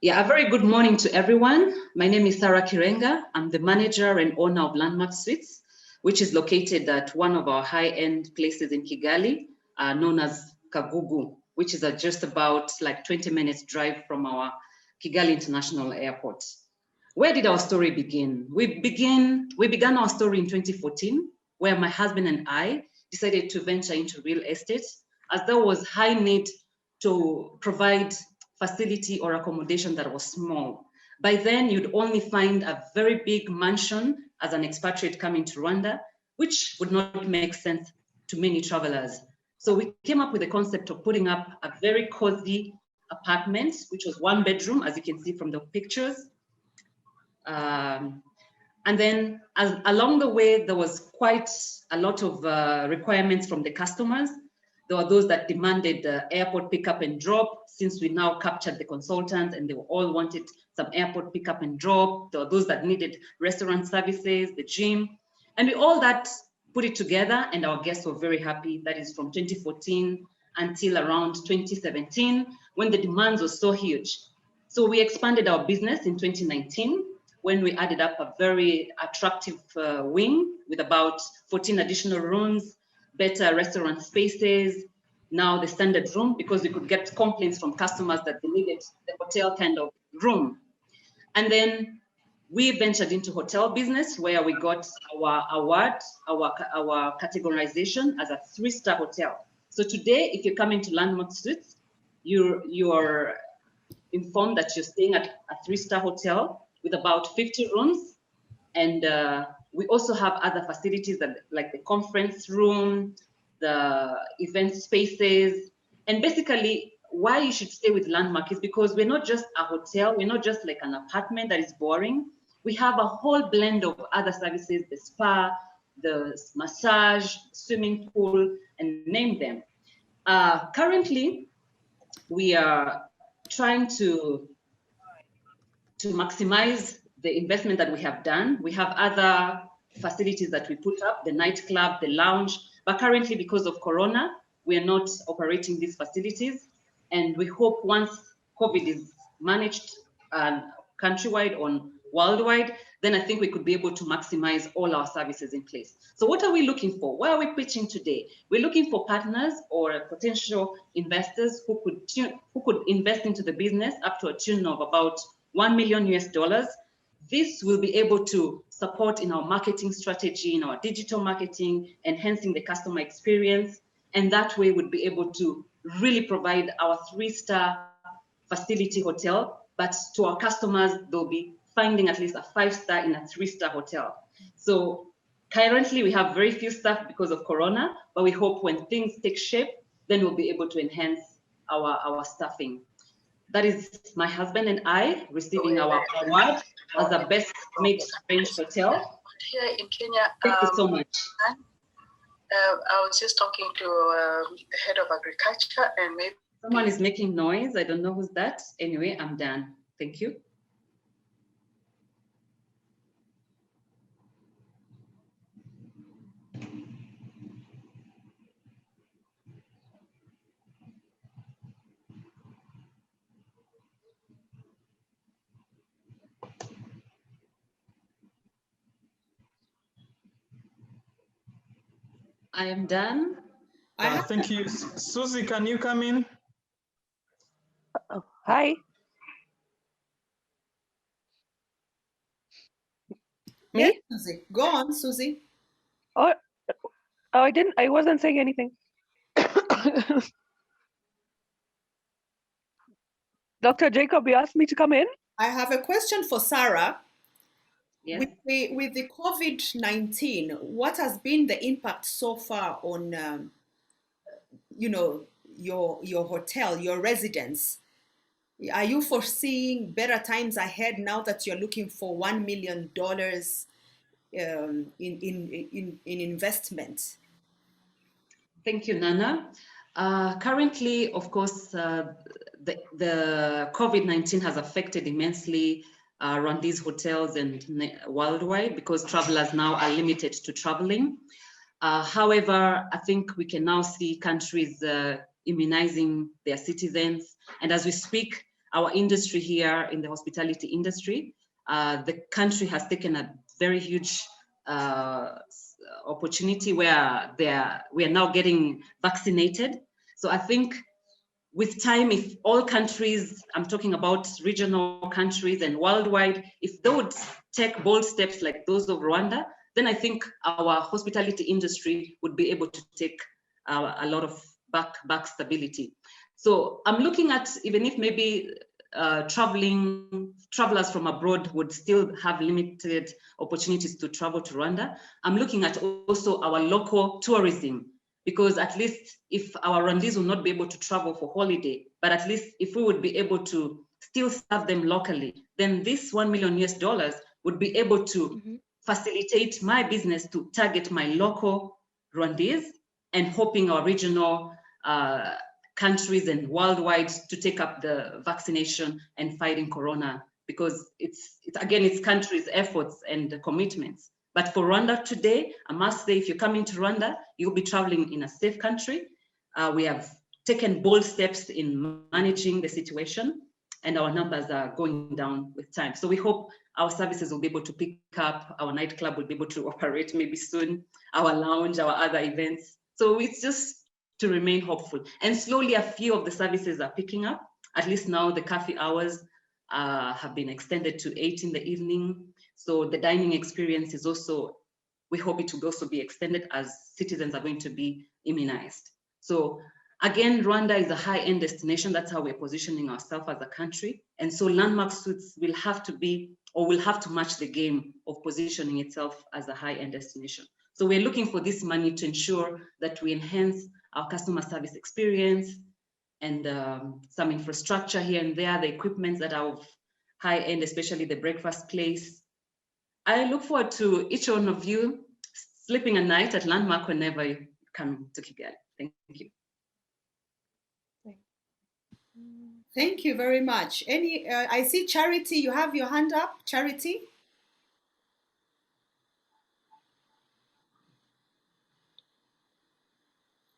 Yeah, a very good morning to everyone. My name is Sarah Kirenga. I'm the manager and owner of Landmark Suites, which is located at one of our high-end places in Kigali, known as Kagugu, which is just about like 20 minutes drive from our Kigali International Airport. Where did our story begin? We began our story in 2014, where my husband and I decided to venture into real estate, as there was high need to provide facility or accommodation that was small. By then, you'd only find a very big mansion as an expatriate coming to Rwanda, which would not make sense to many travelers. So we came up with the concept of putting up a very cozy apartment, which was 1 bedroom, as you can see from the pictures. And then along the way, there was quite a lot of requirements from the customers. There were those that demanded airport pickup and drop, since we now captured the consultants and they all wanted some airport pickup and drop. There were those that needed restaurant services, the gym, and we all that put it together, and our guests were very happy. That is from 2014 until around 2017, when the demands were so huge. So we expanded our business in 2019, when we added up a very attractive wing with about 14 additional rooms, better restaurant spaces, now the standard room, because we could get complaints from customers that they needed the hotel kind of room. And then we ventured into hotel business, where we got our award, our categorization as a 3-star hotel. So today, if you're coming to Landmark Suites, you are informed that you're staying at a 3-star hotel with about 50 rooms. And we also have other facilities that, like the conference room, the event spaces. And basically, why you should stay with Landmark is because we're not just a hotel, we're not just like an apartment that is boring. We have a whole blend of other services, the spa, the massage, swimming pool, and name them. Currently, we are trying to maximize the investment that we have done. We have other facilities that we put up, the nightclub, the lounge, but currently because of Corona, we are not operating these facilities. And we hope once COVID is managed countrywide or worldwide, then I think we could be able to maximize all our services in place. So what are we looking for? Why are we pitching today? We're looking for partners or potential investors who could invest into the business up to a tune of about $1 million US. This will be able to support in our marketing strategy, in our digital marketing, enhancing the customer experience. And that way we'd be able to really provide our 3-star facility hotel, but to our customers, they'll be finding at least a 5-star in a 3-star hotel. So currently we have very few staff because of Corona, but we hope when things take shape, then we'll be able to enhance our staffing. That is my husband and I receiving our award as the best mid-range hotel. Here in Kenya, thank you so much. I was just talking to the head of agriculture, and maybe someone is making noise. I don't know who's that. Anyway, I'm done. Thank you. I am done. Thank you. Susie, can you come in? Oh, hi. Me? Yes, Susie. Go on, Susie. Oh, I wasn't saying anything. Dr. Jacob, you asked me to come in? I have a question for Sarah. Yes. With the COVID-19, what has been the impact so far on, you know, your hotel, your residence? Are you foreseeing better times ahead now that you're looking for $1 million in investment? Thank you, Nana. Currently, of course, the COVID-19 has affected immensely Rwandese hotels and worldwide because travelers now are limited to traveling. However, I think we can now see countries immunizing their citizens. And as we speak, our industry here in the hospitality industry, the country has taken a very huge opportunity where we are now getting vaccinated. So I think with time, if all countries, I'm talking about regional countries and worldwide, if they would take bold steps like those of Rwanda, then I think our hospitality industry would be able to take a lot of back stability. So I'm looking at, even if maybe travelers from abroad would still have limited opportunities to travel to Rwanda, I'm looking at also our local tourism, because at least if our Rwandese will not be able to travel for holiday, but at least if we would be able to still serve them locally, then this $1 million would be able to facilitate my business to target my local Rwandese and hoping our regional countries and worldwide to take up the vaccination and fighting Corona, because it's countries' efforts and commitments. But for Rwanda today, I must say, if you're coming to Rwanda, you'll be traveling in a safe country. We have taken bold steps in managing the situation, and our numbers are going down with time. So we hope our services will be able to pick up, our nightclub will be able to operate maybe soon, our lounge, our other events. So it's just to remain hopeful. And slowly a few of the services are picking up. At least now the coffee hours have been extended to 8 in the evening. So the dining experience is also, we hope it will also be extended as citizens are going to be immunized. So again, Rwanda is a high-end destination. That's how we're positioning ourselves as a country. And so Landmark Suites will have to be, or will have to match the game of positioning itself as a high-end destination. So we're looking for this money to ensure that we enhance our customer service experience and some infrastructure here and there, the equipment that are of high-end, especially the breakfast place. I look forward to each one of you sleeping a night at Landmark whenever you come to Kigali. Thank you. Thank you very much. I see Charity, you have your hand up, Charity.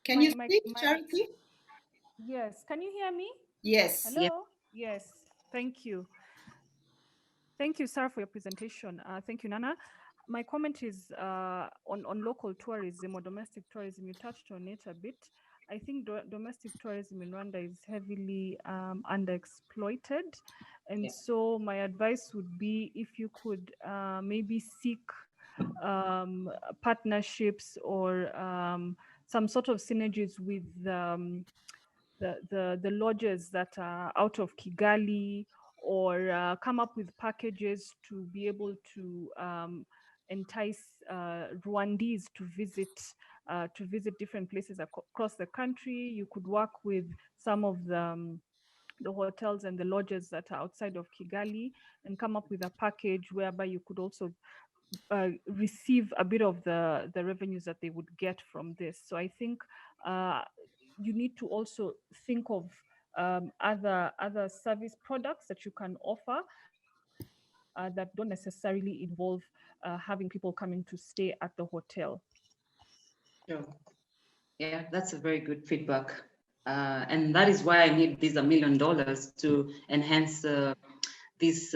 Can you speak, Charity? Yes, can you hear me? Yes. Hello? Yes, thank you. Thank you, Sarah, for your presentation. Thank you, Nana. My comment is on local tourism or domestic tourism. You touched on it a bit. I think domestic tourism in Rwanda is heavily underexploited. And so my advice would be if you could maybe seek partnerships or some sort of synergies with the lodges that are out of Kigali, or come up with packages to be able to entice Rwandese to visit to visit different places across the country. You could work with some of the hotels and the lodges that are outside of Kigali and come up with a package whereby you could also receive a bit of the revenues that they would get from this. So I think you need to also think of other service products that you can offer that don't necessarily involve having people coming to stay at the hotel. Sure. Yeah, that's a very good feedback. And that is why I need these $1 million to enhance these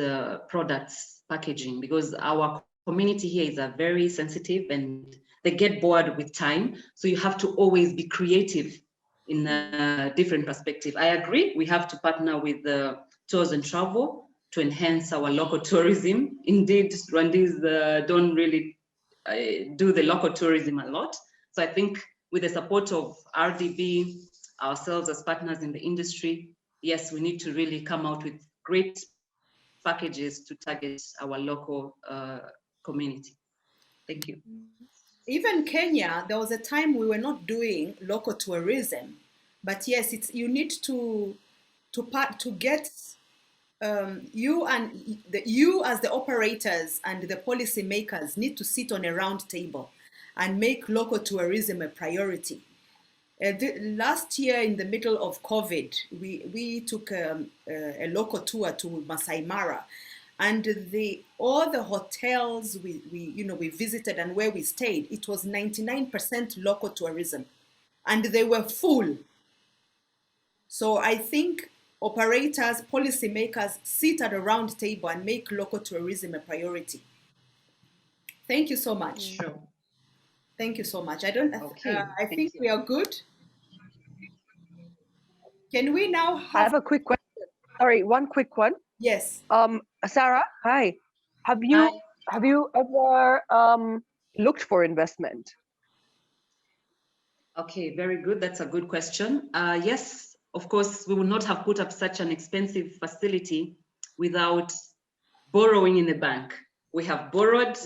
products packaging, because our community here is very sensitive and they get bored with time. So you have to always be creative in a different perspective. I agree, we have to partner with tours and travel to enhance our local tourism. Indeed, Rwandese don't really do the local tourism a lot. So I think with the support of RDB, ourselves as partners in the industry, yes, we need to really come out with great packages to target our local community. Thank you. Even Kenya, there was a time we were not doing local tourism, but yes, you need to get you as the operators and the policy makers need to sit on a round table and make local tourism a priority. Last year, in the middle of COVID, we took a local tour to Masai Mara, and all the hotels we visited and where we stayed, it was 99% local tourism, and they were full. So I think operators, policymakers sit at a round table and make local tourism a priority. Thank you so much. Sure. Thank you so much. I think you. we are good. Can we now have... I have a quick question. Sorry, one quick one. Yes. Sarah, hi. Have you ever looked for investment? Okay, very good. That's a good question. Yes, of course, we would not have put up such an expensive facility without borrowing in the bank. We have borrowed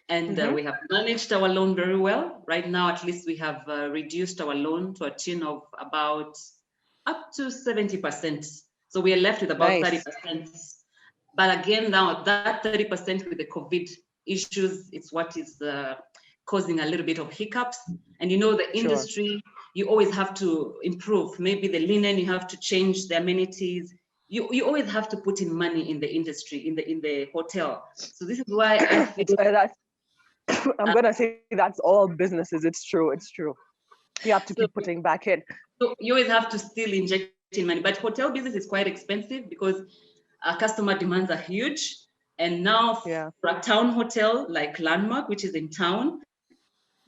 and we have managed our loan very well. Right now, at least we have reduced our loan to a tune of about up to 70%. So we are left with about 30%. But again, now that 30% with the COVID issues, it's what is causing a little bit of hiccups. And you know, the industry, you always have to improve. Maybe the linen, you have to change the amenities. You always have to put in money in the industry, in the hotel. So this is why I feel I'm gonna say that's all businesses. It's true. It's true. You have to keep putting back in. So you always have to still inject in money. But hotel business is quite expensive because customer demands are huge. And now for a town hotel like Landmark, which is in town,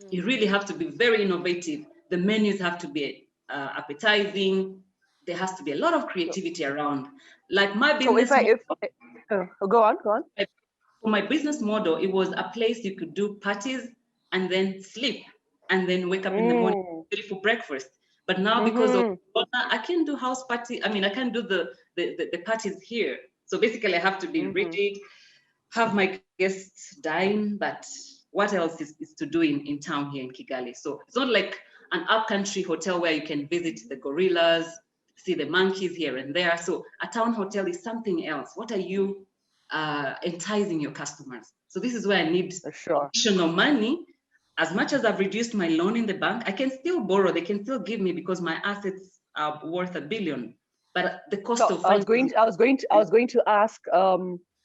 you really have to be very innovative. The menus have to be appetizing. There has to be a lot of creativity around. Like my business. Go on. For my business model, it was a place you could do parties and then sleep and then wake up in the morning ready for breakfast. But now because of Corona, I can do house party. I mean, I can do the parties here. So basically I have to be rigid, have my guests dine, but what else is to do in town here in Kigali? So it's not like an upcountry hotel where you can visit the gorillas, see the monkeys here and there. So a town hotel is something else. What are you enticing your customers? So this is where I need additional money. As much as I've reduced my loan in the bank, I can still borrow. They can still give me because my assets are worth $1 billion. But the cost of I was going to ask,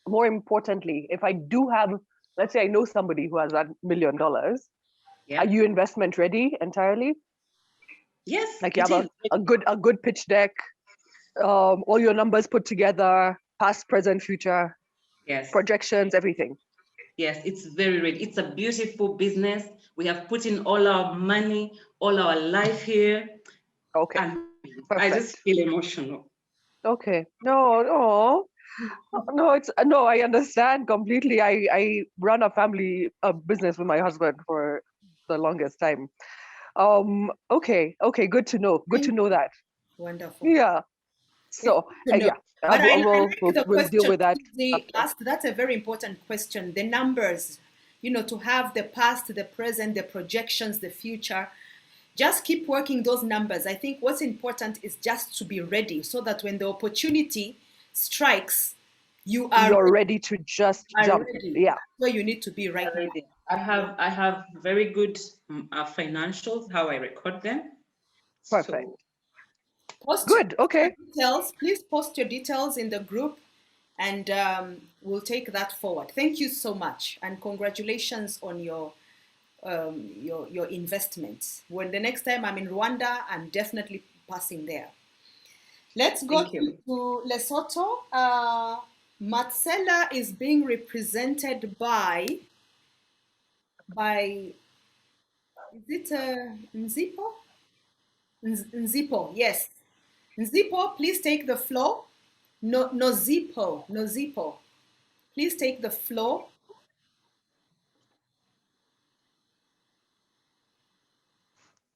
more importantly, if I do have, let's say I know somebody who has that $1 million, are you investment ready entirely? Yes. Like you have a good pitch deck, all your numbers put together, past, present, future, projections, everything. Yes, it's very ready. It's a beautiful business. We have put in all our money, all our life here. Okay. And I just feel emotional. Okay. No, I understand completely. I run a family business with my husband for the longest time. Okay, good to know. Good to know that. Wonderful. Yeah. So But we'll deal with that. That's a very important question. The numbers, to have the past, the present, the projections, the future. Just keep working those numbers. I think what's important is just to be ready so that when the opportunity strikes, you're ready to just jump. Ready. Yeah. That's where you need to be right now. I have very good financials, how I record them. Perfect. Good. Okay. Details. Please post your details in the group, and we'll take that forward. Thank you so much, and congratulations on your investments. When the next time I'm in Rwanda, I'm definitely passing there. Let's go to Lesotho. Marcella is being represented by is it Nzipo? Nzipo, yes. Nzipo, please take the floor. Nozipo. Please take the floor.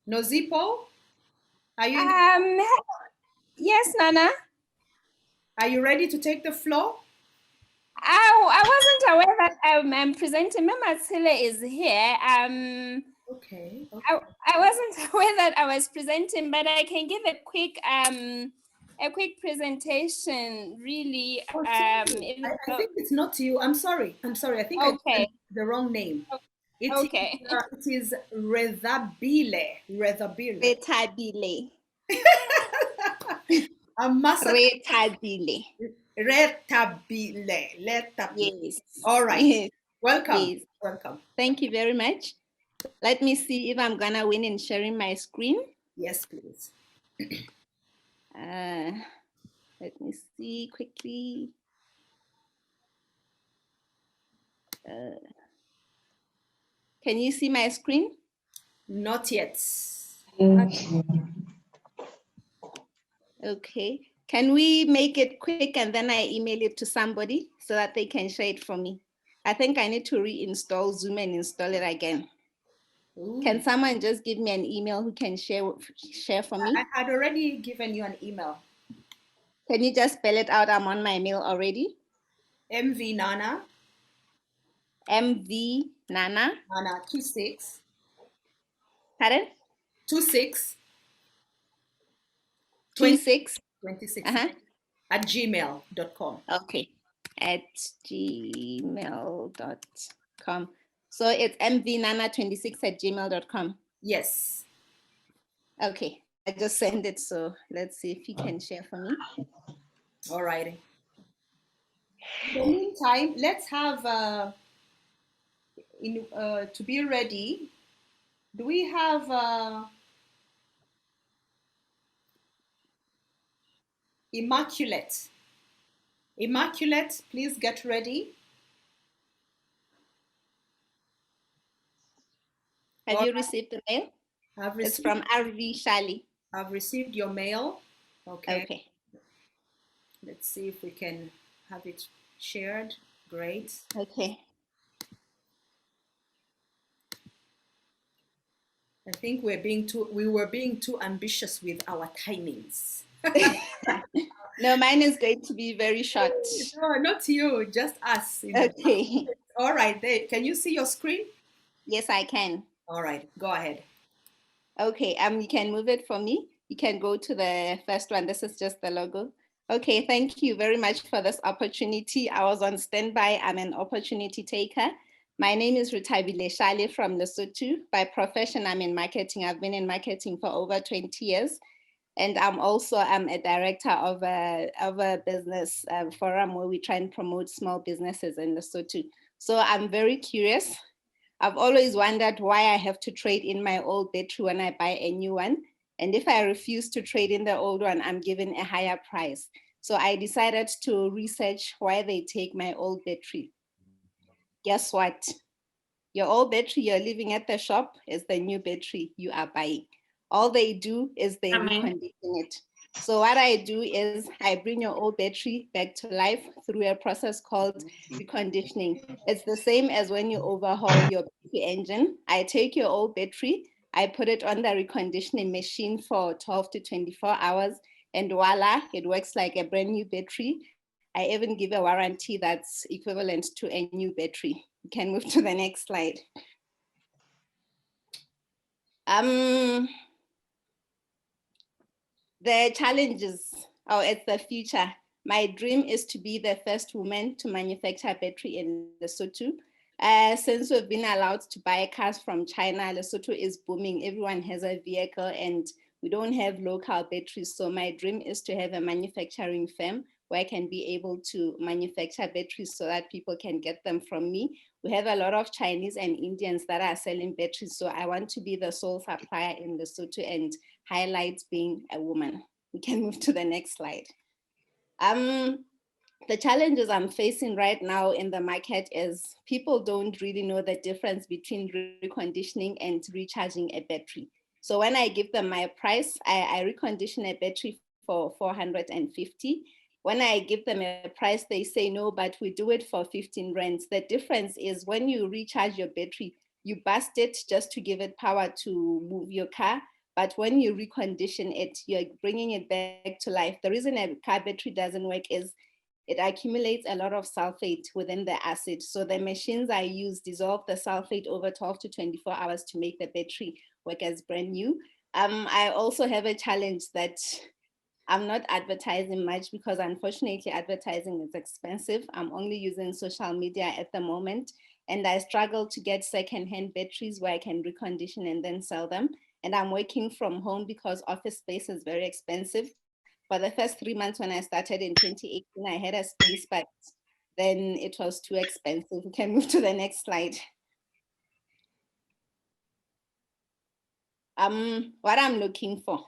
Nozipo, are you? Yes, Nana. Are you ready to take the floor? I wasn't aware that I'm presenting. Mama Tsile is here. Okay. I wasn't aware that I was presenting, but I can give a quick presentation. Really, I think it's not you. I'm sorry. I think I said the wrong name. It is Rethabile. Rethabile. Rethabile. Yes. All right. Yes. Welcome. Yes. Welcome. Thank you very much. Let me see if I'm gonna win in sharing my screen. Yes, please. Let me see quickly. Can you see my screen? Not yet. Okay. Can we make it quick and then I email it to somebody so that they can share it for me? I think I need to reinstall Zoom and install it again. Ooh. Can someone just give me an email who can share for me? I had already given you an email. Can you just spell it out? I'm on my mail already. MV Nana. MV Nana. Nana 26. Pardon? 26. 26. 26. At gmail.com. Okay. At gmail.com. So it's mvnana26 at gmail.com. Yes. Okay. I just sent it. So let's see if you can share for me. All righty. In the meantime, let's have to be ready. Do we have Immaculate? Immaculate, please get ready. Have you received the mail? I've received. It's from RV Shali. I've received your mail. Okay. Okay. Let's see if we can have it shared. Great. Okay. I think we were being too ambitious with our timings. No, mine is going to be very short. No, not you, just us. Okay. All right, can you see your screen? Yes, I can. All right, go ahead. Okay, you can move it for me. You can go to the first one. This is just the logo. Okay, thank you very much for this opportunity. I was on standby. I'm an opportunity taker. My name is Rethabile Shali from Lesotho. By profession, I'm in marketing. I've been in marketing for over 20 years. And I'm also a director of a business forum where we try and promote small businesses in Lesotho. So I'm very curious. I've always wondered why I have to trade in my old battery when I buy a new one. And if I refuse to trade in the old one, I'm given a higher price. So I decided to research why they take my old battery. Guess what? Your old battery you're leaving at the shop is the new battery you are buying. All they do is they recondition it. So what I do is I bring your old battery back to life through a process called reconditioning. It's the same as when you overhaul your battery engine. I take your old battery, I put it on the reconditioning machine for 12 to 24 hours, and voila, it works like a brand new battery. I even give a warranty that's equivalent to a new battery. We can move to the next slide. The challenges, it's the future. My dream is to be the first woman to manufacture battery in Lesotho. Since we've been allowed to buy cars from China, Lesotho is booming. Everyone has a vehicle and we don't have local batteries. So my dream is to have a manufacturing firm where I can be able to manufacture batteries so that people can get them from me. We have a lot of Chinese and Indians that are selling batteries. So I want to be the sole supplier in Lesotho and highlight being a woman. We can move to the next slide. The challenges I'm facing right now in the market is people don't really know the difference between reconditioning and recharging a battery. So when I give them my price, I recondition a battery for 450. When I give them a price, they say, no, but we do it for 15 rands. The difference is when you recharge your battery, you bust it just to give it power to move your car. But when you recondition it, you're bringing it back to life. The reason a car battery doesn't work is it accumulates a lot of sulfate within the acid. So the machines I use dissolve the sulfate over 12 to 24 hours to make the battery work as brand new. I also have a challenge that I'm not advertising much because unfortunately advertising is expensive. I'm only using social media at the moment and I struggle to get secondhand batteries where I can recondition and then sell them. And I'm working from home because office space is very expensive. For the first 3 months when I started in 2018, I had a space, but then it was too expensive. We can move to the next slide. What I'm looking for.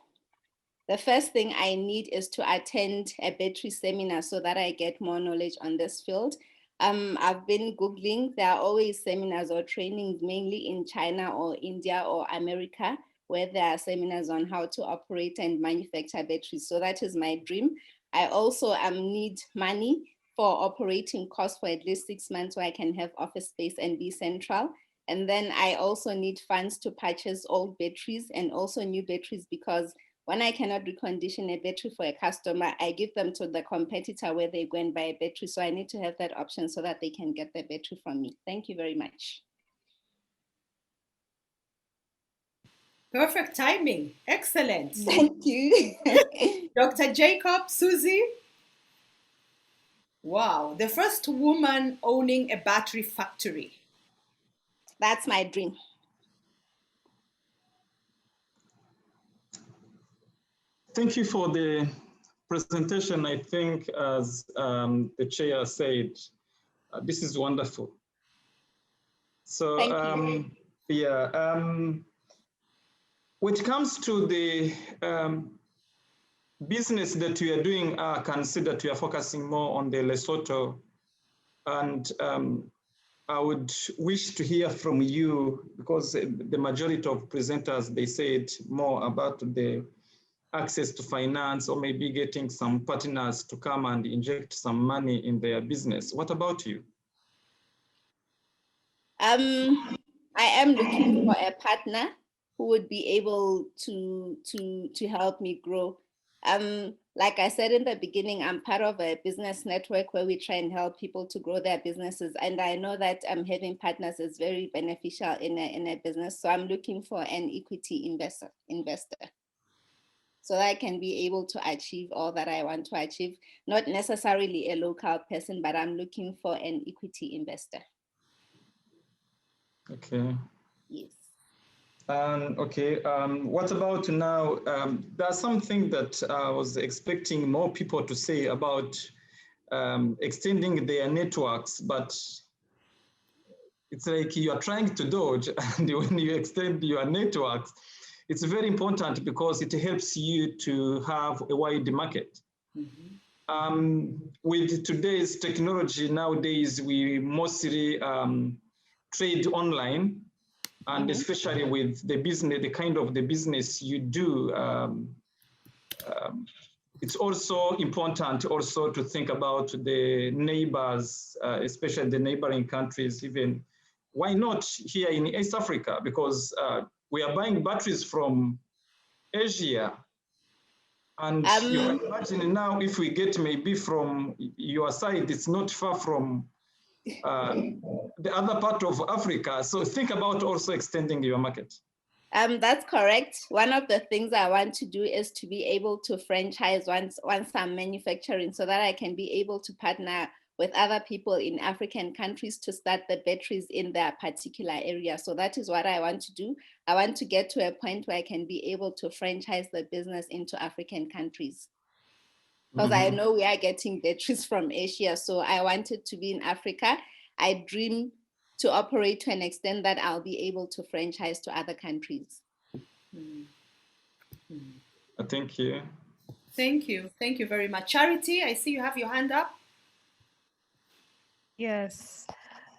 The first thing I need is to attend a battery seminar so that I get more knowledge on this field. I've been Googling, there are always seminars or trainings mainly in China or India or America, where there are seminars on how to operate and manufacture batteries. So that is my dream. I also need money for operating costs for at least 6 months so I can have office space and be central. And then I also need funds to purchase old batteries and also new batteries because when I cannot recondition a battery for a customer, I give them to the competitor where they go and buy a battery. So I need to have that option so that they can get the battery from me. Thank you very much. Perfect timing. Excellent. Thank you. Dr. Jacob, Susie. Wow, the first woman owning a battery factory. That's my dream. Thank you for the presentation. I think as the chair said, this is wonderful. So when it comes to the business that we are doing, I can see that we are focusing more on the Lesotho, and I would wish to hear from you because the majority of presenters, they said more about the access to finance or maybe getting some partners to come and inject some money in their business. What about you? I am looking for a partner who would be able to help me grow. Like I said in the beginning, I'm part of a business network where we try and help people to grow their businesses. And I know that having partners is very beneficial in a business. So I'm looking for an equity investor. So that I can be able to achieve all that I want to achieve. Not necessarily a local person, but I'm looking for an equity investor. Okay. Yes. Okay, what about now? There's something that I was expecting more people to say about extending their networks, but it's like you are trying to dodge, and when you extend your networks, it's very important because it helps you to have a wide market. Mm-hmm. With today's technology nowadays, we mostly trade online, and especially with the business, the kind of the business you do, it's also important also to think about the neighbors, especially the neighboring countries, even why not here in East Africa? Because we are buying batteries from Asia. And you can imagine now if we get maybe from your side, it's not far from the other part of Africa. So think about also extending your market. That's correct. One of the things I want to do is to be able to franchise once I'm manufacturing, so that I can be able to partner with other people in African countries to start the batteries in their particular area. So that is what I want to do. I want to get to a point where I can be able to franchise the business into African countries. Because I know we are getting batteries from Asia, so I want it to be in Africa. I dream to operate to an extent that I'll be able to franchise to other countries. Thank you. Thank you. Thank you very much. Charity, I see you have your hand up. Yes,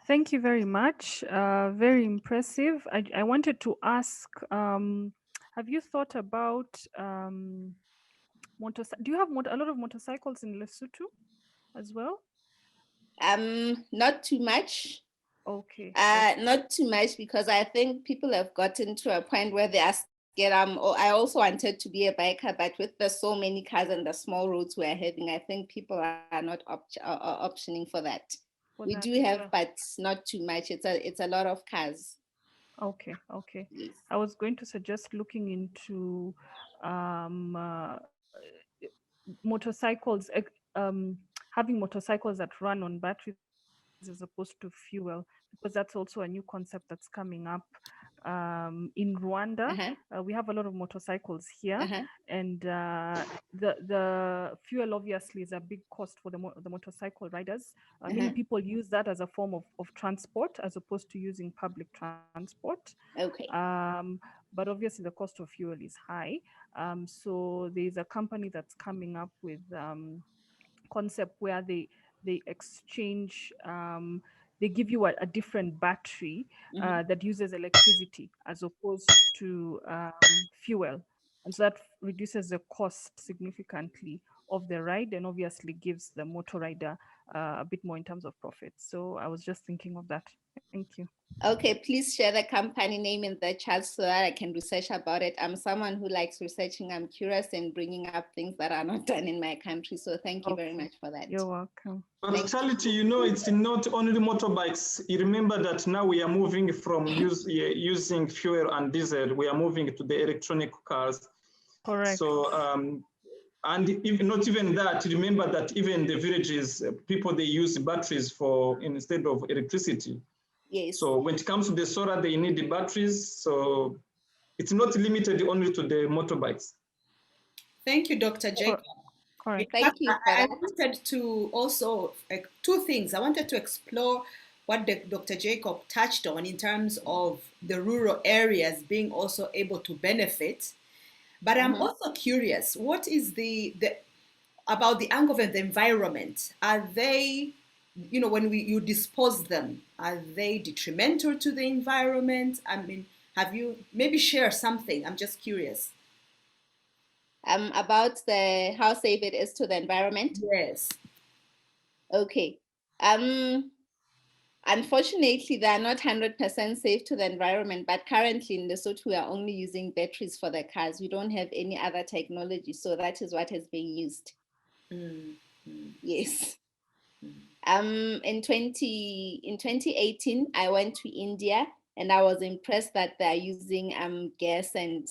thank you very much. Very impressive. I wanted to ask, have you thought about do you have a lot of motorcycles in Lesotho as well? Not too much. Okay. Not too much, because I think people have gotten to a point where they are scared. I also wanted to be a biker, but with the so many cars and the small roads we're having, I think people are not optioning for that. We do have, but not too much. It's a lot of cars. Okay. Yes. I was going to suggest looking into motorcycles, having motorcycles that run on batteries as opposed to fuel, because that's also a new concept that's coming up. In Rwanda, we have a lot of motorcycles here, and the fuel obviously is a big cost for the motorcycle riders. Many people use that as a form of transport as opposed to using public transport. Okay. But obviously the cost of fuel is high. So there's a company that's coming up with concept where they exchange, they give you a different battery that uses electricity as opposed to fuel, and so that reduces the cost significantly of the ride, and obviously gives the motor rider a bit more in terms of profit. So I was just thinking of that. Thank you. Okay, please share the company name in the chat so that I can research about it. I'm someone who likes researching. I'm curious and bringing up things that are not done in my country. So thank you very much for that. You're welcome. But Charity, it's not only motorbikes. You remember that now we are moving from using fuel and diesel. We are moving to the electronic cars. Correct. So, and if not even that, remember that even the villages, people, they use batteries instead of electricity. Yes. So when it comes to the solar, they need the batteries. So it's not limited only to the motorbikes. Thank you, Dr. Jacob. Correct. Thank you. I wanted to also, two things. I wanted to explore what Dr. Jacob touched on in terms of the rural areas being also able to benefit. But I'm also curious, what is about the angle of the environment? Are they, when you dispose them, are they detrimental to the environment? I mean, have you maybe share something? I'm just curious. About how safe it is to the environment? Yes. Okay. Unfortunately, they are not 100% safe to the environment, but currently in Lesotho, we are only using batteries for the cars. We don't have any other technology, so that is what is being used. Yes. In 2018, I went to India, and I was impressed that they are using gas, and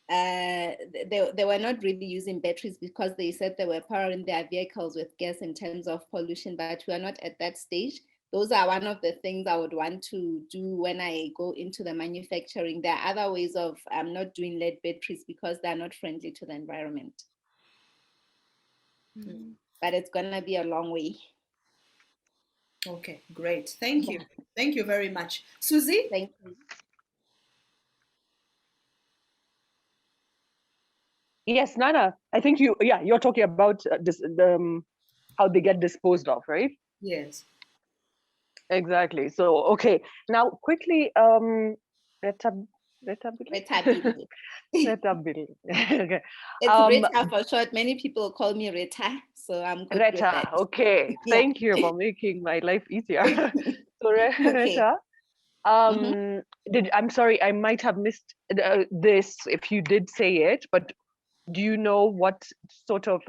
they were not really using batteries because they said they were powering their vehicles with gas in terms of pollution, but we are not at that stage. Those are one of the things I would want to do when I go into the manufacturing. There are other ways of not doing lead batteries because they're not friendly to the environment. But it's gonna be a long way. Okay, great. Thank you. Thank you very much. Susie? Thank you. Yes, Nana, I think you're talking about how they get disposed of, right? Yes. Exactly. So, okay. Now, quickly, Retabili. Retabili. Okay. It's Rita for short. Many people call me Rita, so I'm good with that. Okay. Yeah. Thank you for making my life easier. So, Rita, I'm sorry, I might have missed this if you did say it, but do you know what sort of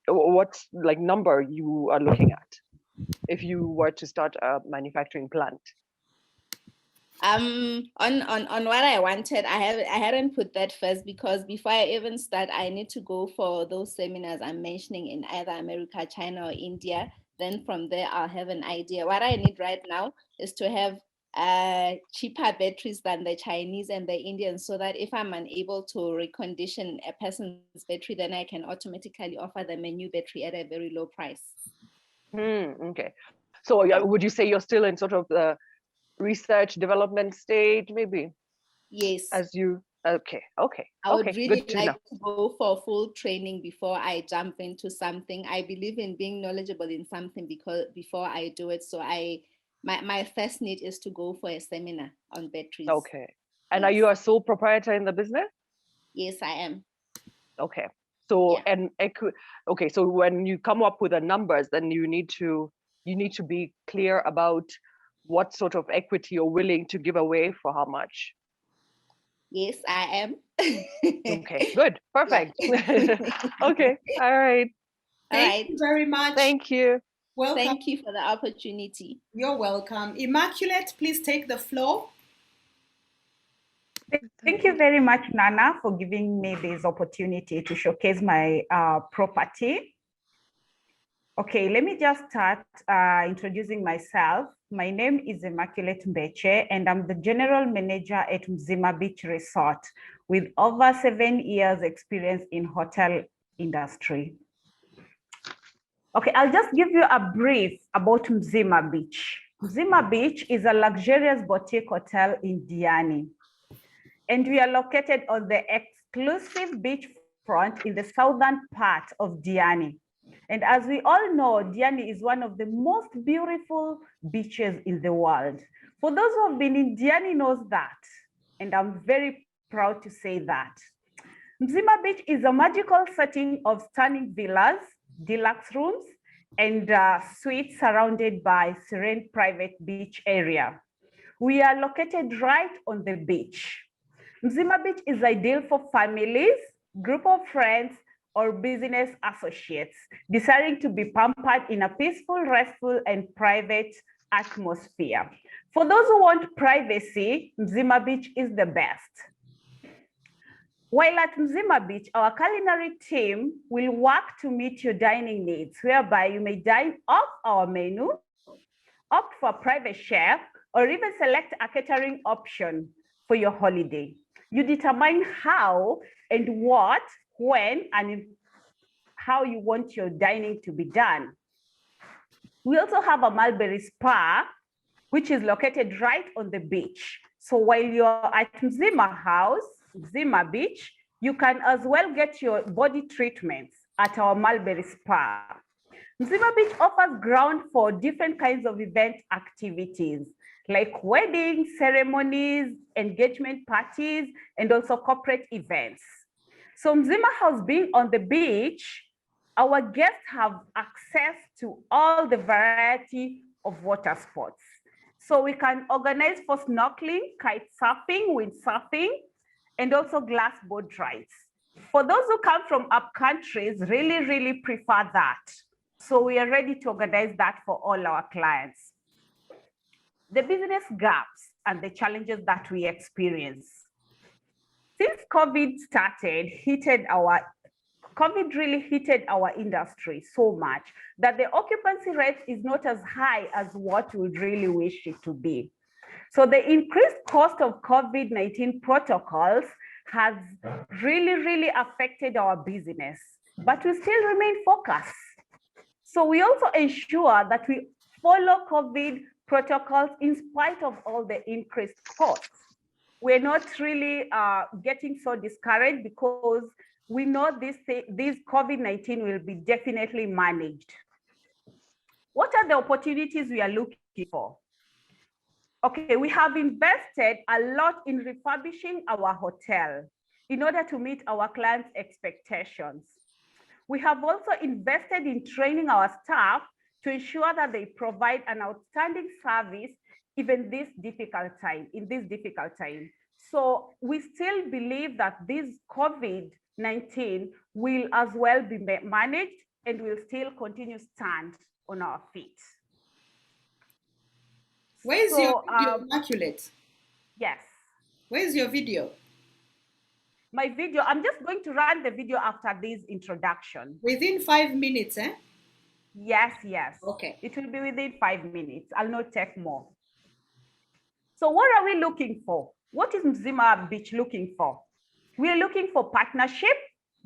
what like number you are looking at? if you were to start a manufacturing plant? On what I wanted, I hadn't put that first, because before I even start, I need to go for those seminars I'm mentioning in either America, China, or India. Then from there, I'll have an idea. What I need right now is to have cheaper batteries than the Chinese and the Indians, so that if I'm unable to recondition a person's battery, then I can automatically offer them a new battery at a very low price. Okay. So would you say you're still in sort of the research development stage, maybe? Yes. As you, okay. I would really Good to like know. to go for full training before I jump into something. I believe in being knowledgeable in something before I do it. So my first need is to go for a seminar on batteries. Okay. And are you a sole proprietor in the business? Yes, I am. Okay. So okay. So when you come up with the numbers, then you need to be clear about what sort of equity you're willing to give away for how much. Yes, I am. Okay, good, perfect. Okay, all right. Thank you very much. Thank you. Welcome. Thank you for the opportunity. You're welcome. Immaculate, please take the floor. Thank you very much, Nana, for giving me this opportunity to showcase my property. Okay, let me just start introducing myself. My name is Immaculate Mbeche, and I'm the General Manager at Mzima Beach Resort with over 7 years experience in hotel industry. Okay, I'll just give you a brief about Mzima Beach. Mzima Beach is a luxurious boutique hotel in Diani, and we are located on the exclusive beachfront in the southern part of Diani. And as we all know, Diani is one of the most beautiful beaches in the world. For those who have been in Diani knows that, and I'm very proud to say that. Mzima Beach is a magical setting of stunning villas, deluxe rooms, and suites surrounded by serene private beach area. We are located right on the beach. Mzima Beach is ideal for families, group of friends, or business associates desiring to be pampered in a peaceful, restful, and private atmosphere. For those who want privacy, Mzima Beach is the best. While at Mzima Beach, our culinary team will work to meet your dining needs, whereby you may dine off our menu, opt for a private chef, or even select a catering option for your holiday. You determine how and what, when, and how you want your dining to be done. We also have a mulberry spa, which is located right on the beach. So while you're at Mzima House, Mzima Beach, you can as well get your body treatments at our mulberry spa. Mzima Beach offers ground for different kinds of event activities, like weddings, ceremonies, engagement parties, and also corporate events. So Mzima House being on the beach, our guests have access to all the variety of water sports. So we can organize for snorkeling, kite surfing, windsurfing, and also glass boat rides. For those who come from up countries, really prefer that. So we are ready to organize that for all our clients. The business gaps and the challenges that we experience. Since COVID started, COVID really heated our industry so much that the occupancy rate is not as high as what we really wish it to be. So the increased cost of COVID-19 protocols has really affected our business, but we still remain focused. So we also ensure that we follow COVID protocols in spite of all the increased costs. We're not really getting so discouraged because we know this COVID-19 will be definitely managed. What are the opportunities we are looking for? Okay, we have invested a lot in refurbishing our hotel in order to meet our clients' expectations. We have also invested in training our staff to ensure that they provide an outstanding service even in this difficult time. So we still believe that this COVID-19 will as well be managed and will still continue to stand on our feet. Where's So, your video, Immaculate? Yes. Where's your video? My video, I'm just going to run the video after this introduction. Within 5 minutes, eh? Yes, yes. Okay. It will be within 5 minutes. I'll not take more. So what are we looking for? What is Mzima Beach looking for? We are looking for partnership,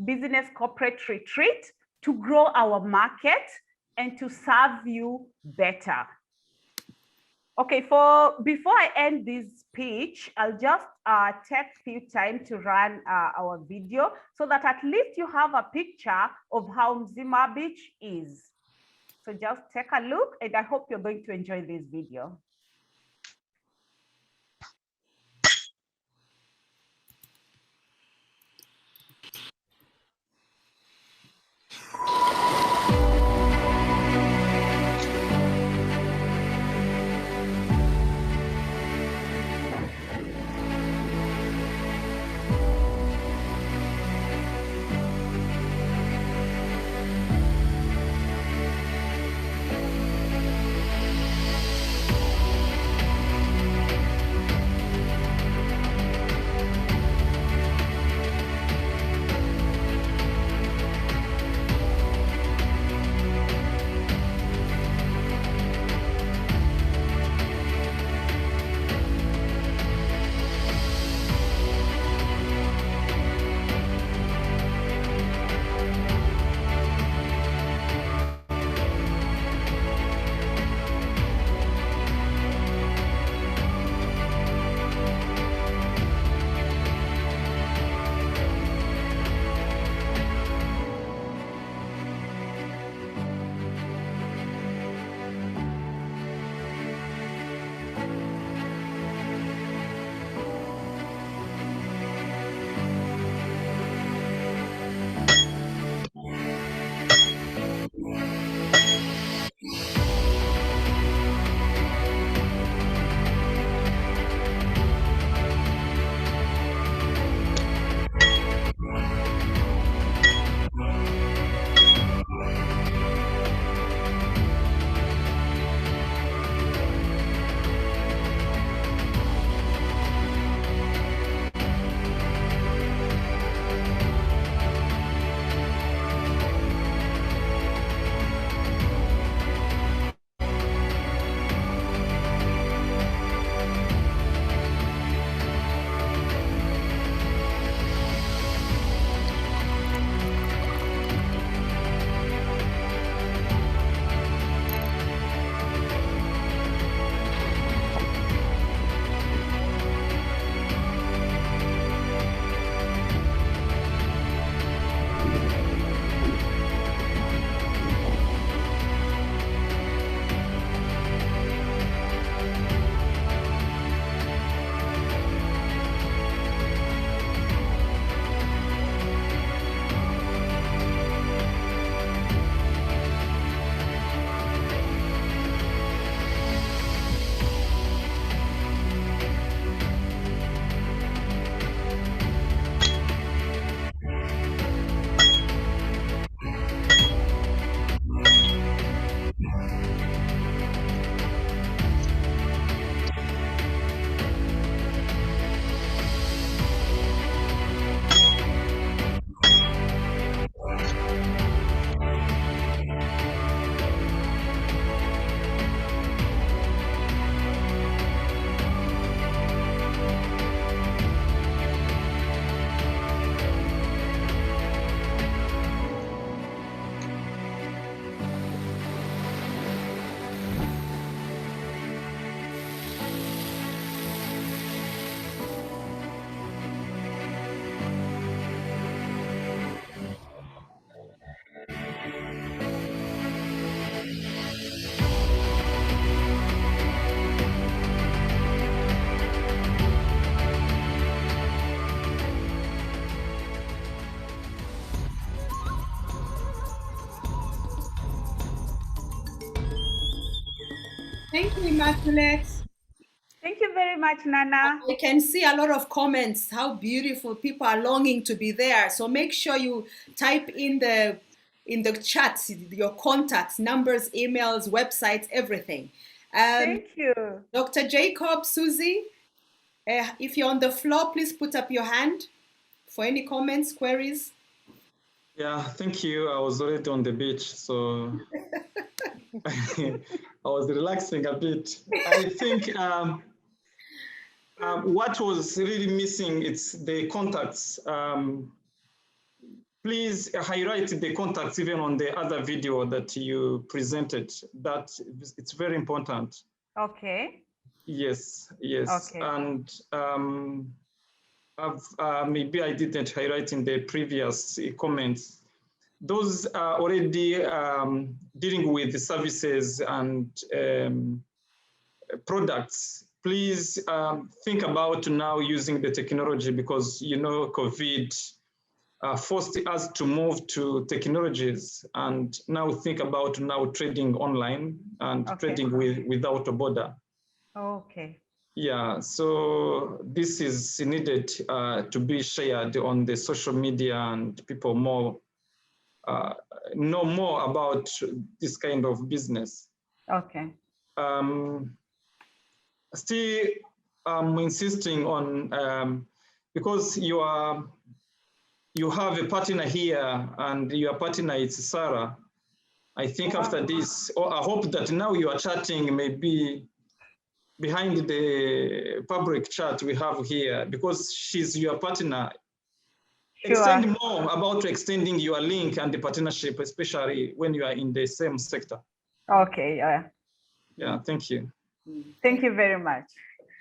business corporate retreat to grow our market and to serve you better. Okay, before I end this speech, I'll just take few time to run our video so that at least you have a picture of how Mzima Beach is. So just take a look, and I hope you're going to enjoy this video. Thank you, Immaculate. Thank you very much, Nana. I can see a lot of comments, how beautiful. People are longing to be there. So make sure you type in the chat, your contacts, numbers, emails, websites, everything. Thank you. Dr. Jacob, Susie, if you're on the floor, please put up your hand for any comments, queries. Yeah, thank you. I was already on the beach, so I was relaxing a bit. I think what was really missing, it's the contacts. Please highlight the contacts even on the other video that you presented. That it's very important. Okay. Yes, yes. Okay. And maybe I didn't highlight in the previous comments. Those are already dealing with the services and products. Please think about now using the technology, because you know COVID forced us to move to technologies, and now think about now trading online and trading without a border. Okay. Yeah, so this is needed to be shared on the social media, and people know more about this kind of business. Okay. Still, I'm insisting on because you have a partner here, and your partner is Sarah. I think after this, or I hope that now you are chatting maybe behind the public chat we have here, because she's your partner. Sure. Extend more about extending your link and the partnership, especially when you are in the same sector. Okay. Yeah, thank you. Thank you very much.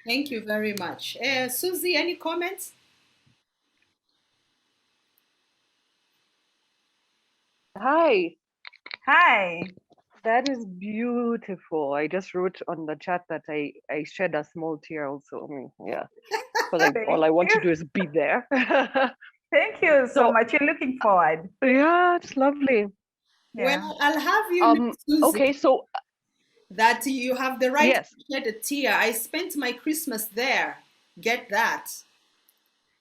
Thank you very much. Susie, any comments? Hi. Hi. That is beautiful. I just wrote on the chat that I shed a small tear also. I mean, yeah, because all I want to do is be there. Thank you so much. You're looking forward. Yeah, it's lovely. Yeah. Well, I'll have you know, Susie, okay, so that you have the right yes. to shed a tear. I spent my Christmas there. Get that?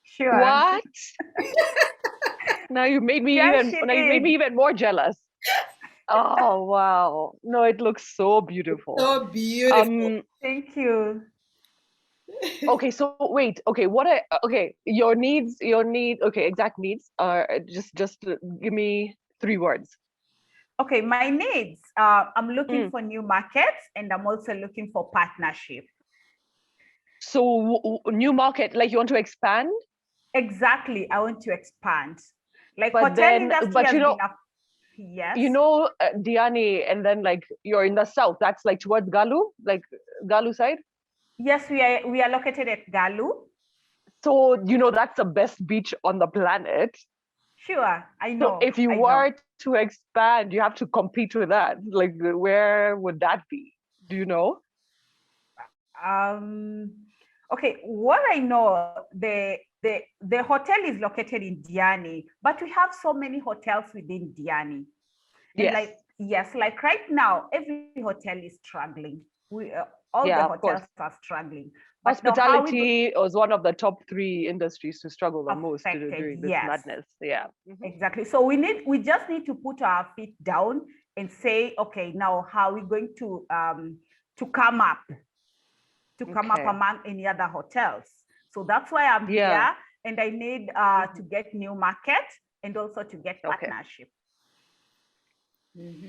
Sure. What? Now you made me even more jealous. Oh wow. No, it looks so beautiful. So beautiful. Thank you. Okay, so wait, okay, your exact needs are just give me 3 words. Okay, my needs, I'm looking for new markets, and I'm also looking for partnership. So new market, like you want to expand? Exactly, I want to expand. Like But hotel industry but has you know, been yes. You know, Diani, and then like you're in the south, that's like towards Galu, like Galu side? Yes, we are located at Galu. So, you know, that's the best beach on the planet. Sure, I know. So if you were to expand, you have to compete with that. Like, where would that be? Do you know? Okay, what I know, the hotel is located in Diani, but we have so many hotels within Diani. And yes. like right now, every hotel is struggling. All the hotels are struggling. But hospitality was one of the top 3 industries to struggle the most during this madness. Yeah, exactly. So we just need to put our feet down and say, okay, now how are we going to come up among any other hotels? So that's why I'm here, and I need to get new market and also to get partnership.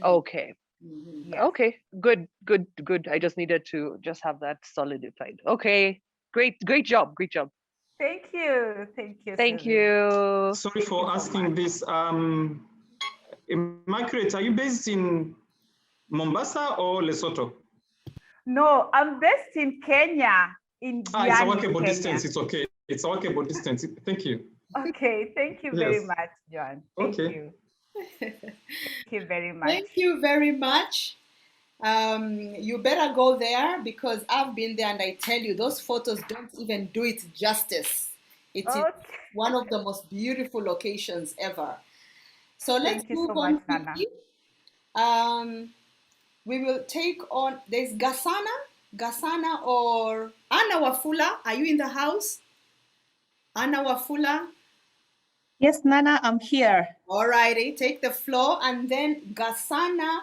Okay. Yes. Okay, good. I just needed to just have that solidified. Okay, great job. Thank you. Thank you. Sorry for asking this. Immaculate, are you based in Mombasa or Lesotho? No, I'm based in Kenya. It's a workable distance. It's okay. It's a workable distance. Thank you. Okay, thank you very much, John. Thank you. Thank you very much. Thank you very much. You better go there, because I've been there, and I tell you, those photos don't even do it justice. It is one of the most beautiful locations ever. So let's move on quickly. We will take on, there's Gasana or Anna Wafula. Are you in the house? Anna Wafula? Yes, Nana, I'm here. All righty, take the floor. And then Gasana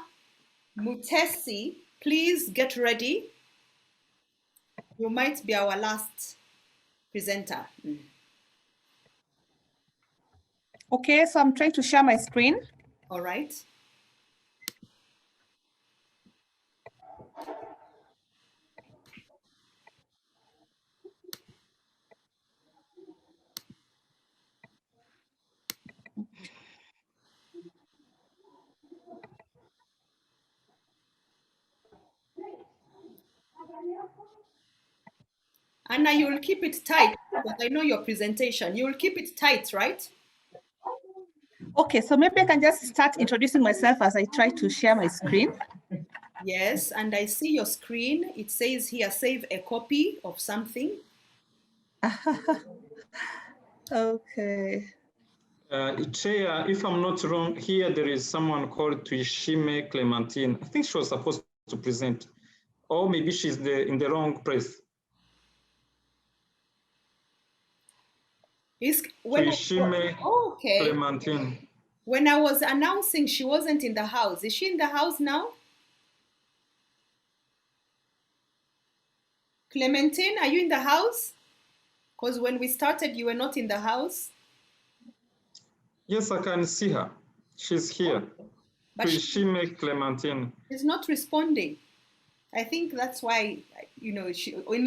Mutesi, Please get ready. You might be our last presenter. Okay, so I'm trying to share my screen. All right. Anna, you will keep it tight because I know your presentation. You will keep it tight, right? Okay, so maybe I can just start introducing myself as I try to share my screen. Yes, and I see your screen. It says here, save a copy of something. Okay. Chair, if I'm not wrong, here there is someone called Tuishime Clementine. I think she was supposed to present, or maybe she's in the wrong place. Tuishime Clementine. When I was announcing, she wasn't in the house. Is she in the house now? Clementine, are you in the house? Because when we started, you were not in the house. Yes, I can see her. She's here. But Tuishime Clementine. She's not responding. I think that's why, you know,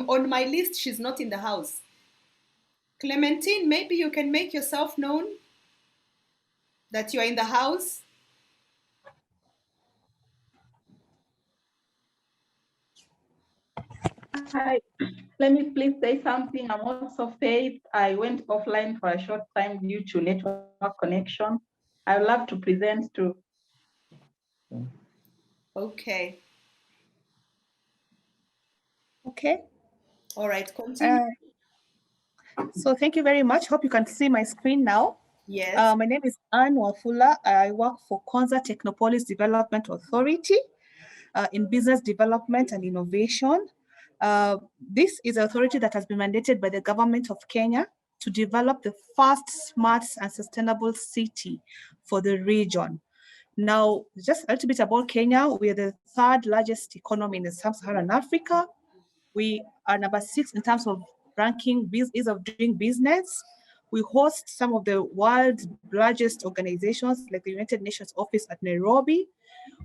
on my list, she's not in the house. Clementine, maybe you can make yourself known that you're in the house. Hi, let me please say something. I'm also Faith. I went offline for a short time due to network connection. I would love to present too. Okay. Okay. All right, continue. So thank you very much. Hope you can see my screen now. Yes. My name is Anne Wafula. I work for Konza Technopolis Development Authority in business development and innovation. This is an authority that has been mandated by the government of Kenya to develop the first smart and sustainable city for the region. Now, just a little bit about Kenya. We are the third largest economy in sub-Saharan Africa. We are number 6 in terms of ranking ease of doing business. We host some of the world's largest organizations like the United Nations office at Nairobi.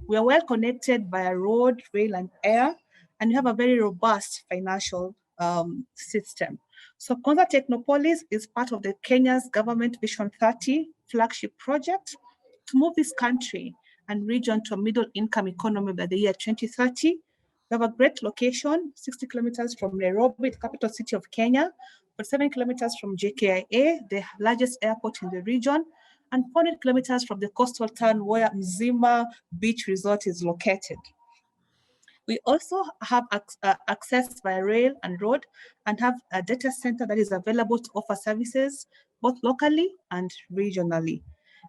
We are well connected via road, rail, and air, and we have a very robust financial system. So Konza Technopolis is part of the Kenya's Government Vision 30 flagship project to move this country and region to a middle income economy by the year 2030. We have a great location, 60 kilometers from Nairobi, the capital city of Kenya, but 7 kilometers from JKIA, the largest airport in the region, and 400 kilometers from the coastal town where Mzima Beach Resort is located. We also have access via rail and road and have a data center that is available to offer services both locally and regionally.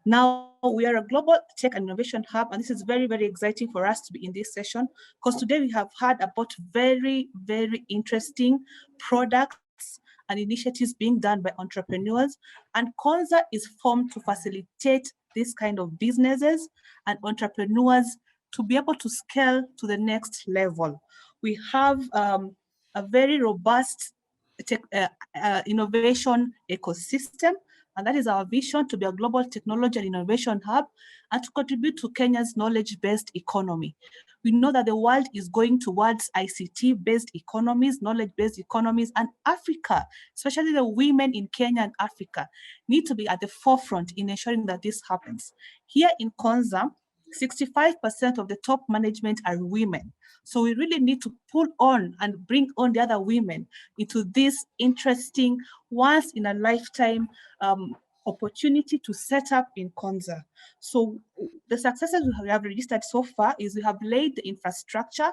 Now, we are a global tech and innovation hub, and this is very, very exciting for us to be in this session because today we have heard about very, very interesting products and initiatives being done by entrepreneurs, and Konza is formed to facilitate this kind of businesses and entrepreneurs to be able to scale to the next level. We have a very robust innovation ecosystem, and that is our vision to be a global technology and innovation hub and to contribute to Kenya's knowledge-based economy. We know that the world is going towards ICT-based economies, knowledge-based economies, and Africa, especially the women in Kenya and Africa, need to be at the forefront in ensuring that this happens. Here in Konza, 65% of the top management are women. So we really need to pull on and bring on the other women into this interesting, once in a lifetime opportunity to set up in Konza. So the successes we have registered so far is we have laid the infrastructure.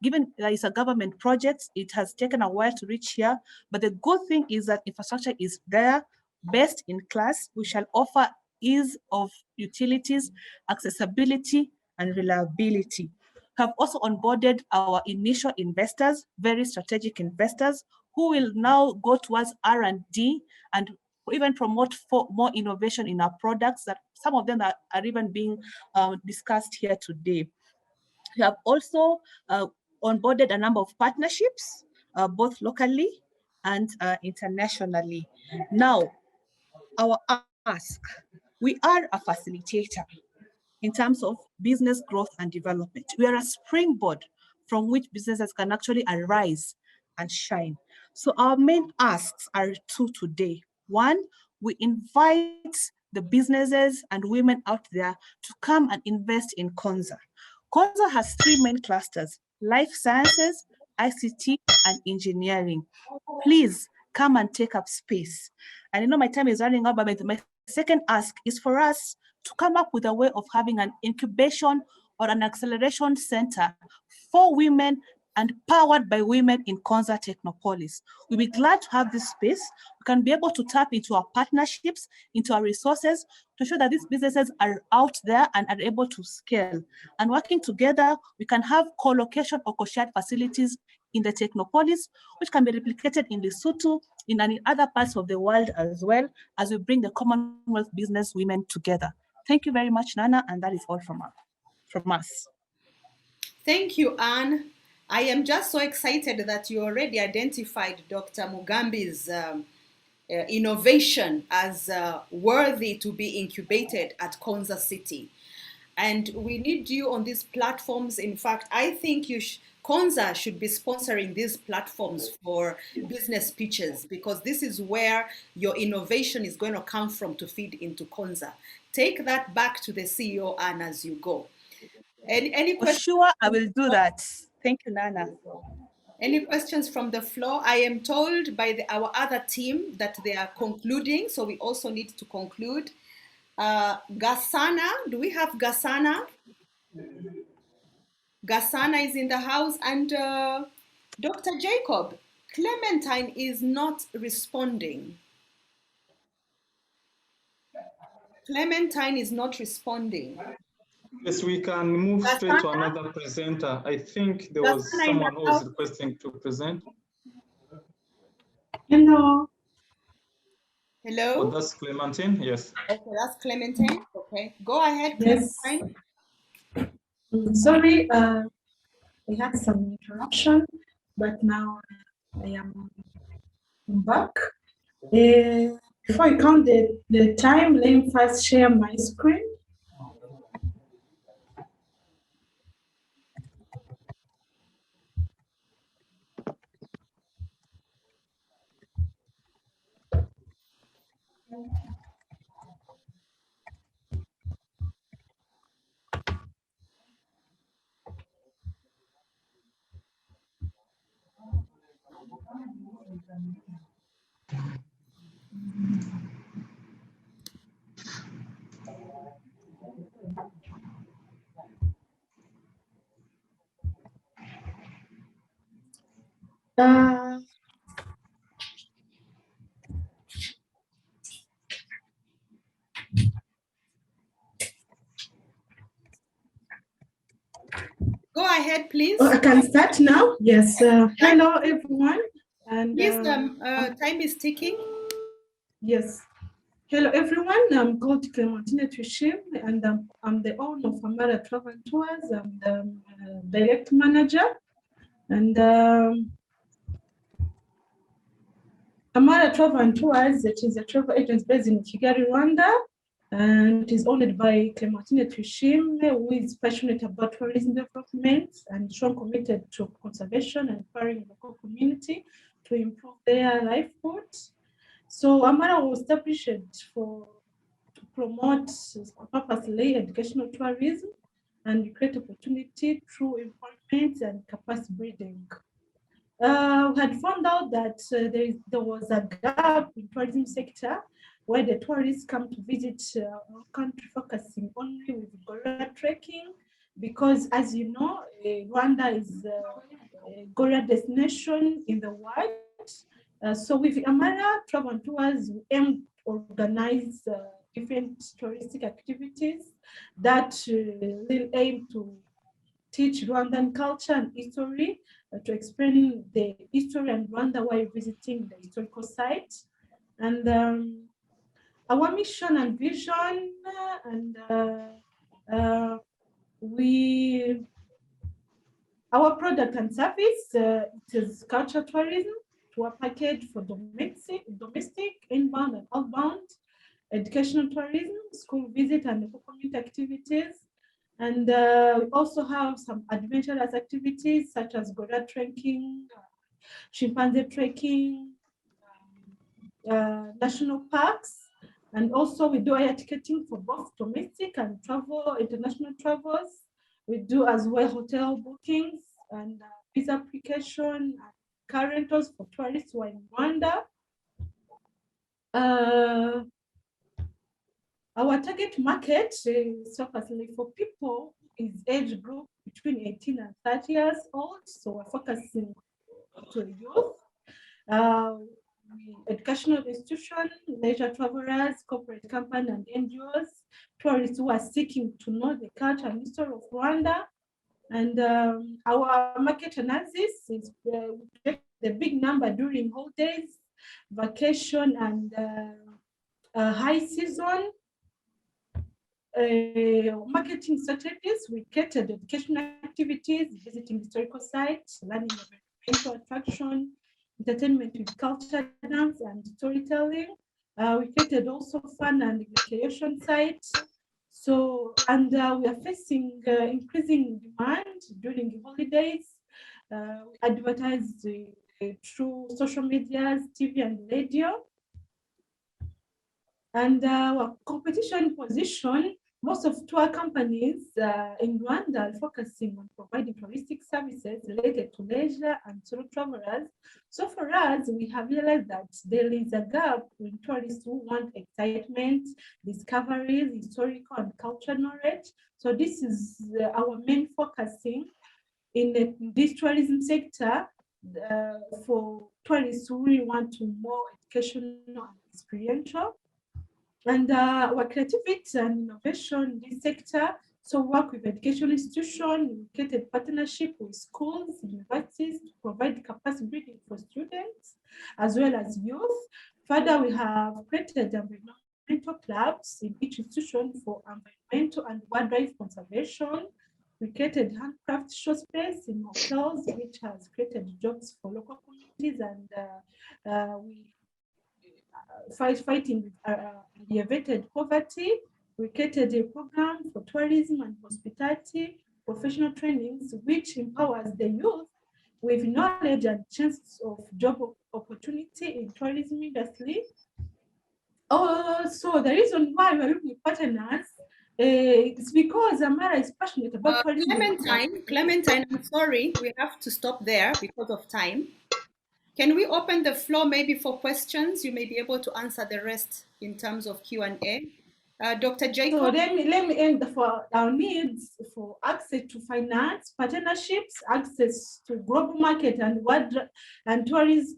Given there is a government project, it has taken a while to reach here, but the good thing is that infrastructure is there, best in class. We shall offer ease of utilities, accessibility, and reliability. We have also onboarded our initial investors, very strategic investors, who will now go towards R&D and even promote for more innovation in our products that some of them are even being discussed here today. We have also onboarded a number of partnerships, both locally and internationally. Now, our ask, we are a facilitator in terms of business growth and development. We are a springboard from which businesses can actually arise and shine. So our main asks are two today. One, we invite the businesses and women out there to come and invest in Konza. Konza has three main clusters: life sciences, ICT, and engineering. Please come and take up space. And I know my time is running out, but my second ask is for us to come up with a way of having an incubation or an acceleration center for women and powered by women in Konza Technopolis. We'll be glad to have this space. We can be able to tap into our partnerships, into our resources, to ensure that these businesses are out there and are able to scale. And working together, we can have co-location or co-shared facilities in the Technopolis, which can be replicated in Lesotho, in other parts of the world as well, as we bring the Commonwealth business women together. Thank you very much, Nana, and that is all from us. Thank you, Anne. I am just so excited that you already identified Dr. Mugambi's innovation as worthy to be incubated at Konza City. And we need you on these platforms. In fact, I think Konza should be sponsoring these platforms for business pitches, because this is where your innovation is going to come from to feed into Konza. Take that back to the CEO, Anne, as you go. Any questions? Sure, I will do that. Thank you, Nana. Any questions from the floor? I am told by our other team that they are concluding, so we also need to conclude. Gasana, do we have Gasana? Gasana is in the house, and Dr. Jacob, Clementine is not responding. Clementine is not responding. Yes, we can move straight to another presenter. I think there was someone who was requesting to present. Hello. Hello? Oh, that's Clementine, yes. Okay, that's Clementine. Okay, go ahead, Yes. Clementine. Sorry, we had some interruption, but now I am back. Before I count the time, let me first share my screen. Go ahead, please. Oh, I can start now? Yes. Hello, everyone. And please, time is ticking. Yes. Hello, everyone. I'm called Clementine Tushim, and I'm the owner of Amara Travel Tours. I'm the direct manager. And Amara Travel Tours, it is a travel agency based in Kigali, Rwanda. And it is owned by Clementine Tushim, who is passionate about tourism development and strong committed to conservation and empowering the local community to improve their livelihoods. So Amara was established to promote purposely educational tourism and create opportunity through employment and capacity building. We had found out that there was a gap in tourism sector where the tourists come to visit our country focusing only with gorilla trekking, because as you know, Rwanda is a gorilla destination in the world. So with Amara Travel Tours, we aim to organize different touristic activities that will aim to teach Rwandan culture and history, to explain the history and Rwanda while visiting the historical sites. And our mission and vision, we Our product and service, it is culture tourism, tour package for domestic, inbound and outbound, educational tourism, school visit and community activities. And we also have some adventurous activities such as gorilla trekking, chimpanzee trekking, national parks. And also we do air ticketing for both domestic and international travels. We do as well hotel bookings and visa application and car rentals for tourists who are in Rwanda. Our target market is focusing for people is age group between 18 and 30 years old. So we're focusing to youth, educational institutions, leisure travelers, corporate companies and NGOs, tourists who are seeking to know the culture and history of Rwanda. And our market analysis is the big number during holidays, vacation, and high season. Marketing strategies, we cater to educational activities, visiting historical sites, learning environmental attraction, entertainment with culture, dance, and storytelling. We created also fun and recreation sites. So, and we are facing increasing demand during the holidays. We advertise through social medias, TV and radio. And our competition position, most of tour companies in Rwanda are focusing on providing touristic services related to leisure and solo travelers. So for us, we have realized that there is a gap in tourists who want excitement, discoveries, historical and cultural knowledge. So this is our main focusing in this tourism sector for tourists who really want to more educational and experiential. And our creativity and innovation in this sector, so work with educational institutions, created partnership with schools, universities to provide capacity building for students as well as youth. Further, we have created environmental clubs in each institution for environmental and wildlife conservation. We created handcraft show space in hotels, which has created jobs for local communities, and we fighting with elevated poverty. We created a program for tourism and hospitality, professional trainings, which empowers the youth with knowledge and chances of job opportunity in tourism industry. So the reason why we're looking at partners it's because Amara is passionate about tourism. Clementine, I'm sorry, we have to stop there because of time. Can we open the floor maybe for questions? You may be able to answer the rest in terms of Q&A. Dr. Jacob? So let me end for our needs for access to finance, partnerships, access to global market and tourism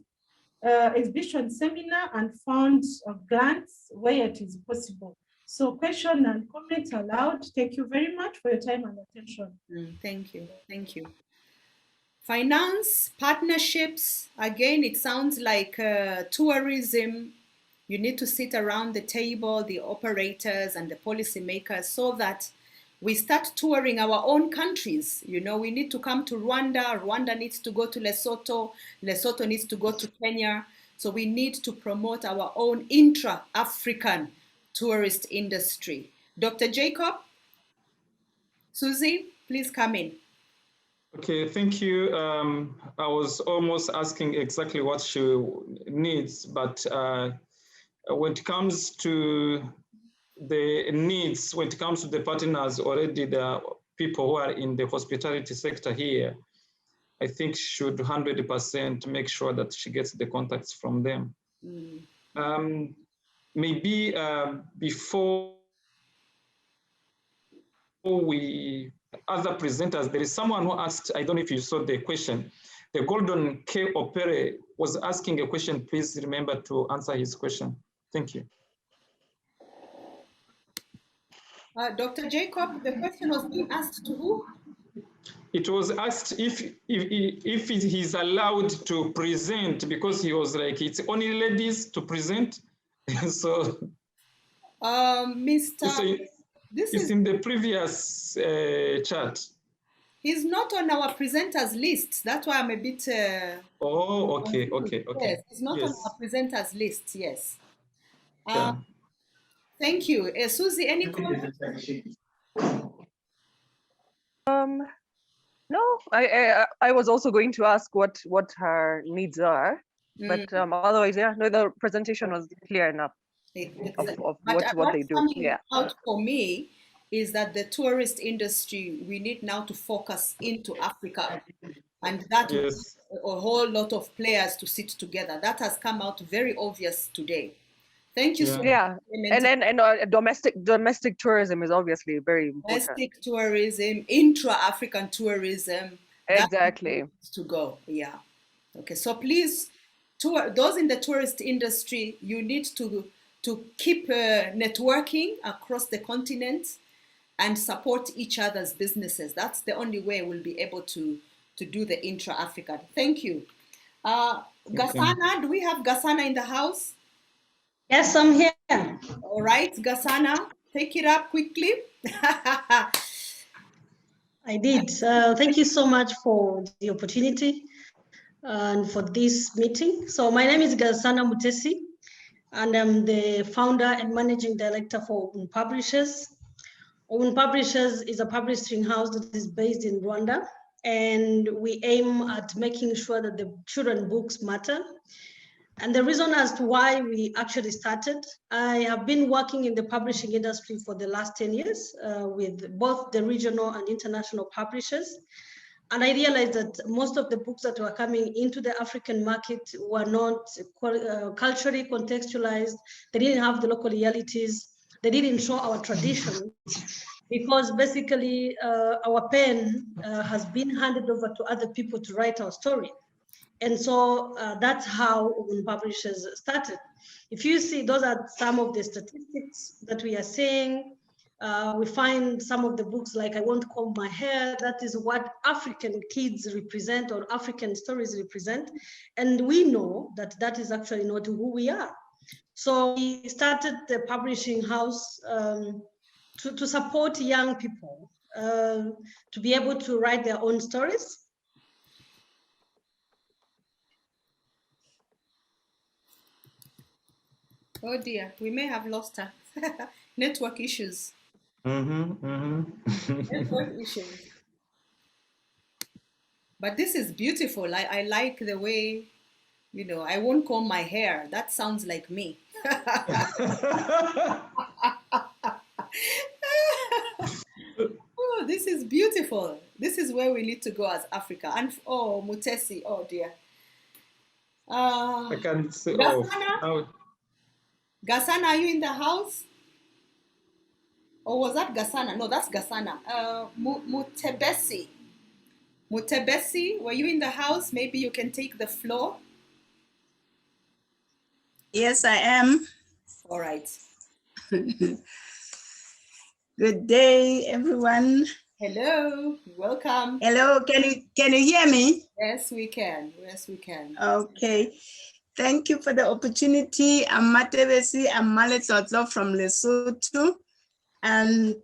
exhibition seminar and funds of grants where it is possible. So question and comments allowed. Thank you very much for your time and attention. Thank you, thank you. Finance, partnerships, again, it sounds like tourism. You need to sit around the table, the operators and the policymakers, so that we start touring our own countries. You know, we need to come to Rwanda, Rwanda needs to go to Lesotho, Lesotho needs to go to Kenya. So we need to promote our own intra-African tourist industry. Dr. Jacob? Susie, please come in. Okay, thank you. I was almost asking exactly what she needs, but when it comes to the needs, when it comes to the partners, already the people who are in the hospitality sector here, I think should 100% make sure that she gets the contacts from them. Maybe before other presenters, there is someone who asked, I don't know if you saw the question, the Golden K. Opere was asking a question. Please remember to answer his question. Thank you. Dr. Jacob, the question was being asked to who? It was asked if he's allowed to present, because he was like, it's only ladies to present. So, Mr. It's in the previous chat. He's not on our presenters list. That's why I'm a bit. Oh, okay. Yes, he's not on our presenters list. Yes. Thank you. Susie, any comments? No, I was also going to ask what her needs are, but otherwise, yeah, no, the presentation was clear enough of what they do. Coming out for me is that the tourist industry, we need now to focus into Africa, and that yes. a whole lot of players to sit together. That has come out very obvious today. Thank you so much. Yeah, and domestic tourism is obviously very important. Domestic tourism, intra-African tourism. Exactly. To go, yeah. Okay, so please, those in the tourist industry, you need to keep networking across the continent and support each other's businesses. That's the only way we'll be able to do the intra-African. Thank you. Gasana, do we have Gasana in the house? Yes, I'm here. All right, Gasana, take it up quickly. I did. Thank you so much for the opportunity and for this meeting. So my name is Gasana Mutesi, and I'm the founder and managing director for Open Publishers. Open Publishers is a publishing house that is based in Rwanda, and we aim at making sure that the children books matter. And the reason as to why we actually started, I have been working in the publishing industry for the last 10 years with both the regional and international publishers. And I realized that most of the books that were coming into the African market were not culturally contextualized. They didn't have the local realities. They didn't show our traditions, because basically our pen has been handed over to other people to write our story. And so that's how Open Publishers started. If you see, those are some of the statistics that we are seeing. We find some of the books like I Won't Comb My Hair, that is what African kids represent or African stories represent. And we know that that is actually not who we are. So we started the publishing house to support young people to be able to write their own stories. Oh dear, we may have lost her. Network issues. Network issues. But this is beautiful. I like the way, you know, I won't comb my hair. That sounds like me. Oh, this is beautiful. This is where we need to go as Africa. And oh, Mutesi, oh dear. I can't say. Gasana? Gasana, are you in the house? Or was that Gasana? No, that's Gasana. Mutebesi. Mutebesi, were you in the house? Maybe you can take the floor. Yes, I am. All right. Good day, everyone. Hello, welcome. Hello, can you hear me? Yes, we can. Yes, we can. Okay. Thank you for the opportunity. I'm Matebesi. I'm Maletsotlo from Lesotho, and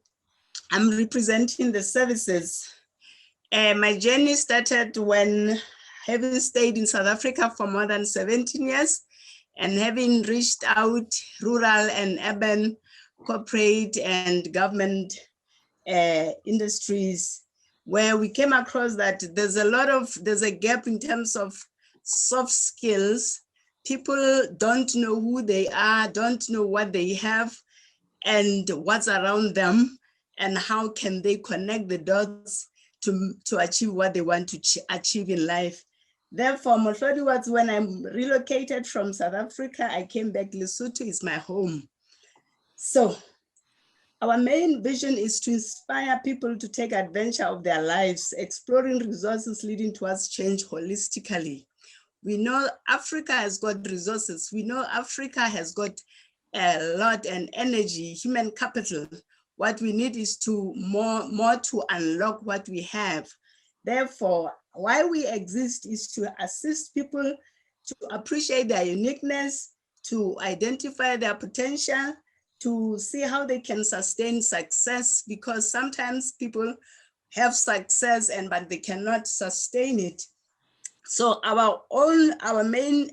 I'm representing the services. My journey started when having stayed in South Africa for more than 17 years and having reached out rural and urban corporate and government industries, where we came across that there's a gap in terms of soft skills. People don't know who they are, don't know what they have and what's around them, and how can they connect the dots to achieve what they want to achieve in life. Therefore, Mohlodi was when I relocated from South Africa, I came back. Lesotho is my home. So our main vision is to inspire people to take adventure of their lives, exploring resources leading towards change holistically. We know Africa has got resources. We know Africa has got a lot and energy, human capital. What we need is to more to unlock what we have. Therefore, why we exist is to assist people to appreciate their uniqueness, to identify their potential, to see how they can sustain success, because sometimes people have success but they cannot sustain it. So our main,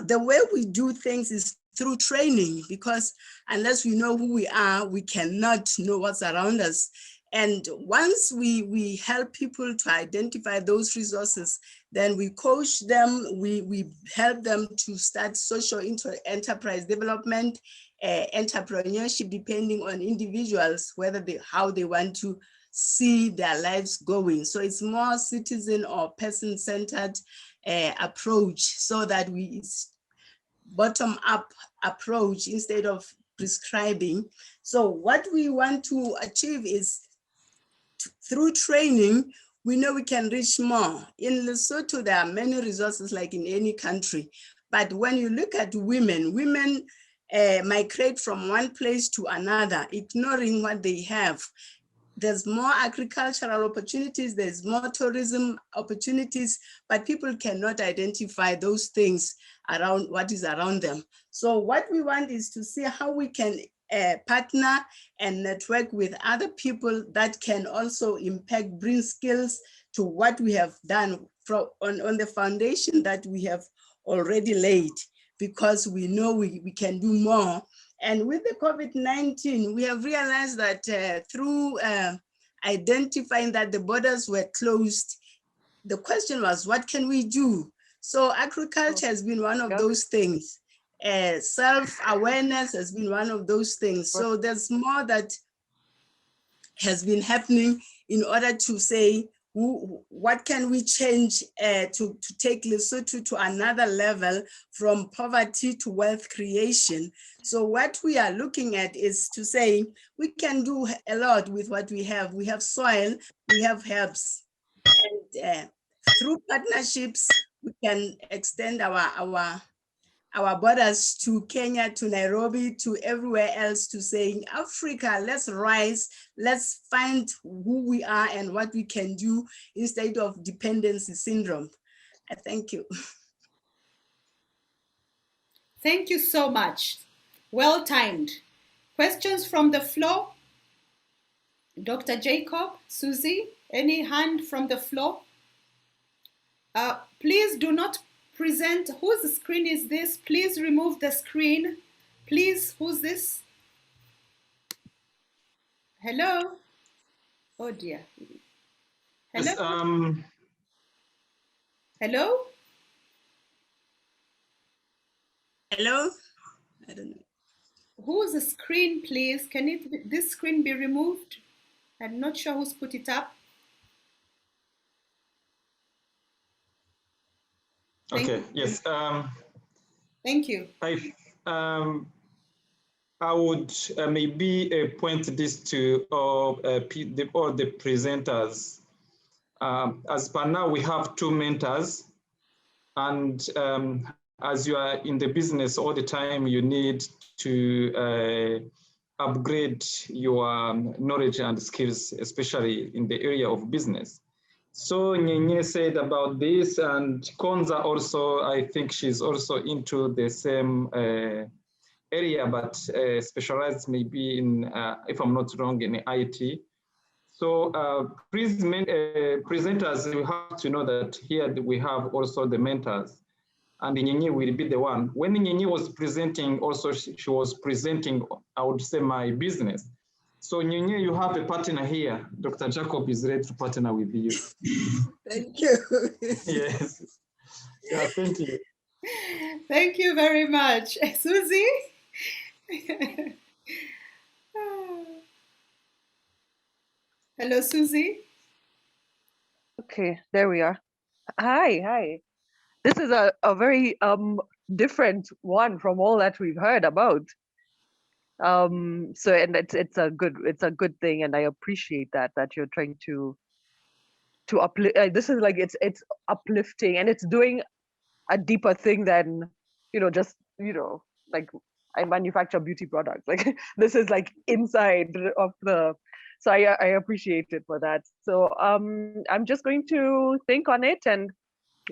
the way we do things is through training, because unless we know who we are, we cannot know what's around us. And once we help people to identify those resources, then we coach them, we help them to start social enterprise development, entrepreneurship, depending on individuals, whether how they want to see their lives going. So it's more citizen or person-centered approach, so that we bottom-up approach instead of prescribing. So what we want to achieve is through training, we know we can reach more. In Lesotho, there are many resources like in any country. But when you look at women migrate from one place to another, ignoring what they have. There's more agricultural opportunities, there's more tourism opportunities, but people cannot identify those things around what is around them. So what we want is to see how we can partner and network with other people that can also bring skills to what we have done on the foundation that we have already laid, because we know we can do more. And with the COVID-19, we have realized that through identifying that the borders were closed, the question was, what can we do? So agriculture has been one of those things. Self-awareness has been one of those things. So there's more that has been happening in order to say, what can we change to take Lesotho to another level, from poverty to wealth creation? So what we are looking at is to say, we can do a lot with what we have. We have soil, we have herbs. And through partnerships, we can extend our borders to Kenya, to Nairobi, to everywhere else, to saying, Africa, let's rise, let's find who we are and what we can do instead of dependency syndrome. I thank you. Thank you so much. Well timed. Questions from the floor? Dr. Jacob, Susie, any hand from the floor? Please do not present. Whose screen is this? Please remove the screen. Please, who's this? Hello? Oh dear. Hello? Yes, Hello? Hello? I don't know. Whose screen, please? Can this screen be removed? I'm not sure who's put it up. Okay, yes. Thank you. I would maybe point this to all the presenters. As per now, we have 2 mentors, and as you are in the business all the time, you need to upgrade your knowledge and skills, especially in the area of business. So Nyenye said about this, and Konza also, I think she's also into the same area, but specialized maybe in, if I'm not wrong, in IT. So presenters, you have to know that here we have also the mentors, and Nyenye will be the one. When Nyenye was presenting, also she was presenting, I would say, my business. So Nyenye, you have a partner here. Dr. Jacob is ready to partner with you. Thank you. Yes. Yeah, thank you. Thank you very much. Susie? Hello, Susie. Okay, there we are. Hi. This is a very different one from all that we've heard about. So, and it's a good thing, and I appreciate that you're trying to uplift. This is like it's uplifting, and it's doing a deeper thing than just like I manufacture beauty products. Like this is like inside of the. So I appreciate it for that. So I'm just going to think on it. And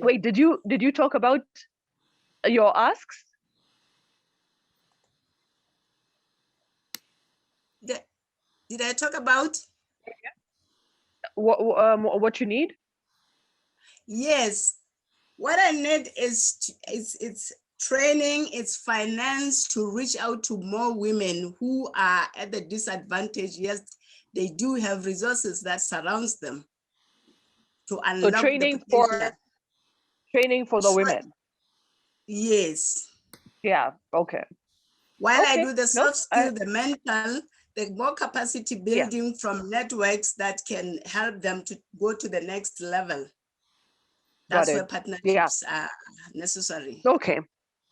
wait, did you talk about your asks? Did I talk about? what you need? Yes, what I need is it's training, it's finance to reach out to more women who are at the disadvantage. Yes, they do have resources that surrounds them to unlock training the potential. Training for the women. Yes. Yeah. Okay. While I Okay. do the soft skill, the mental, the more capacity building from networks that can help them to go to the next level. Got That's it. where partnerships are necessary. Okay.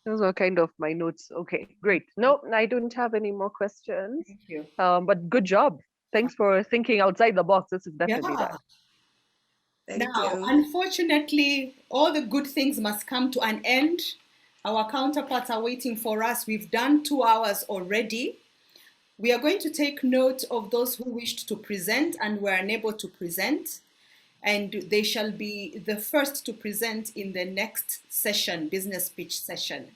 Those are kind of my notes. Okay, great. No, I don't have any more questions. Thank you. But good job. Thanks for thinking outside the box. This is definitely that. Thank you. Unfortunately, all the good things must come to an end. Our counterparts are waiting for us. We've done 2 hours already. We are going to take note of those who wished to present and were unable to present. And they shall be the first to present in the next session, business pitch session.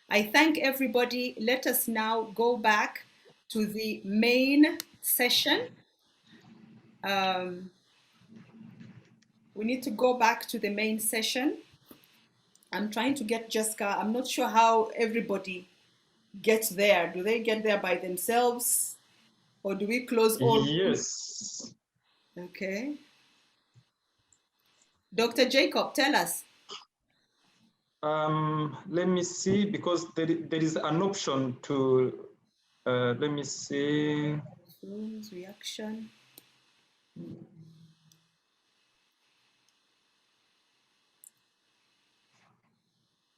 I thank everybody. Let us now go back to the main session. We need to go back to the main session. I'm trying to get Jessica. I'm not sure how everybody gets there. Do they get there by themselves? Or do we close all? Yes. Okay. Dr. Jacob, tell us. Let me see, because there is an option to, let me see. Reaction.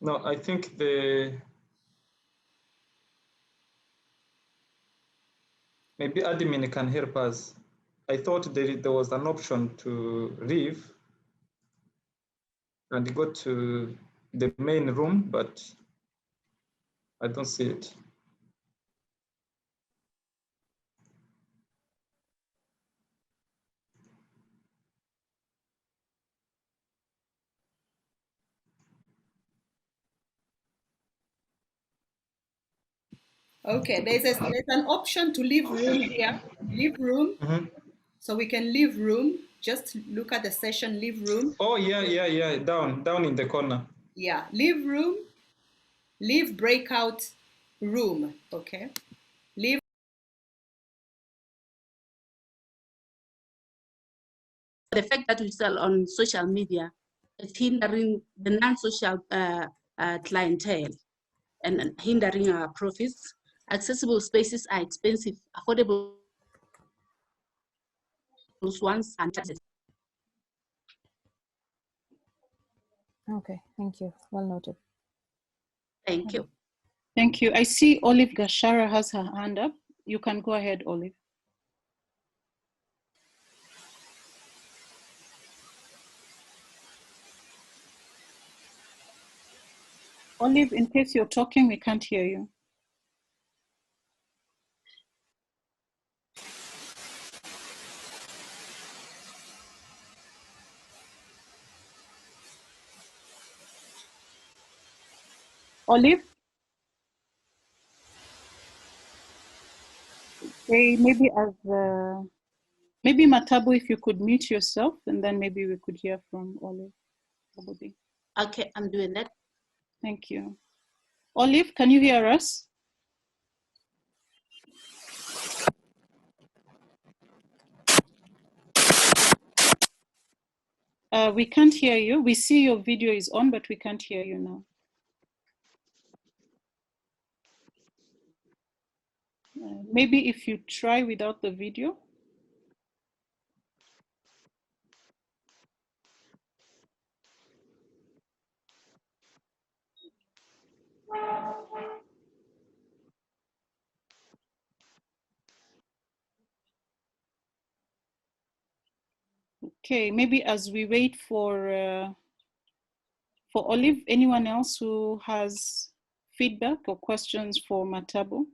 No, I think maybe admin can help us. I thought there was an option to leave and go to the main room, but I don't see it. Okay, there's an option to leave room here. Leave room. So we can leave room. Just look at the session, leave room. Oh, yeah. Down in the corner. Yeah, leave room. Leave breakout room. Okay. Leave. The fact that we sell on social media is hindering the non-social clientele and hindering our profits. Accessible spaces are expensive, affordable ones and charges. Okay, thank you. Well noted. Thank you. Thank you. I see Olive Gashara has her hand up. You can go ahead, Olive. Olive, in case you're talking, we can't hear you. Olive? Okay, maybe maybe Matabu, if you could mute yourself, and then maybe we could hear from Olive. Okay, I'm doing that. Thank you. Olive, can you hear us? We can't hear you. We see your video is on, but we can't hear you now. Maybe if you try without the video. Okay, maybe as we wait for Olive, anyone else who has feedback or questions for Matabu?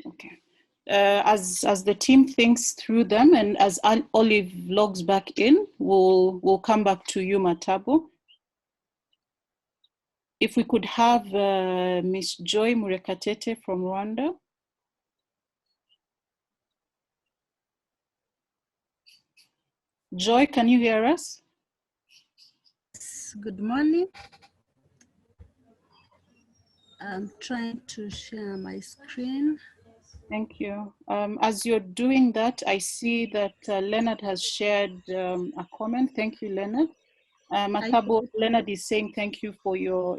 Okay. As the team thinks through them and as Olive logs back in, we'll come back to you, Matabu. If we could have Miss Joy Murekatete from Rwanda. Joy, can you hear us? Good morning. I'm trying to share my screen. Thank you. As you're doing that, I see that Leonard has shared a comment. Thank you, Leonard. Mathabo, Leonard is saying thank you for your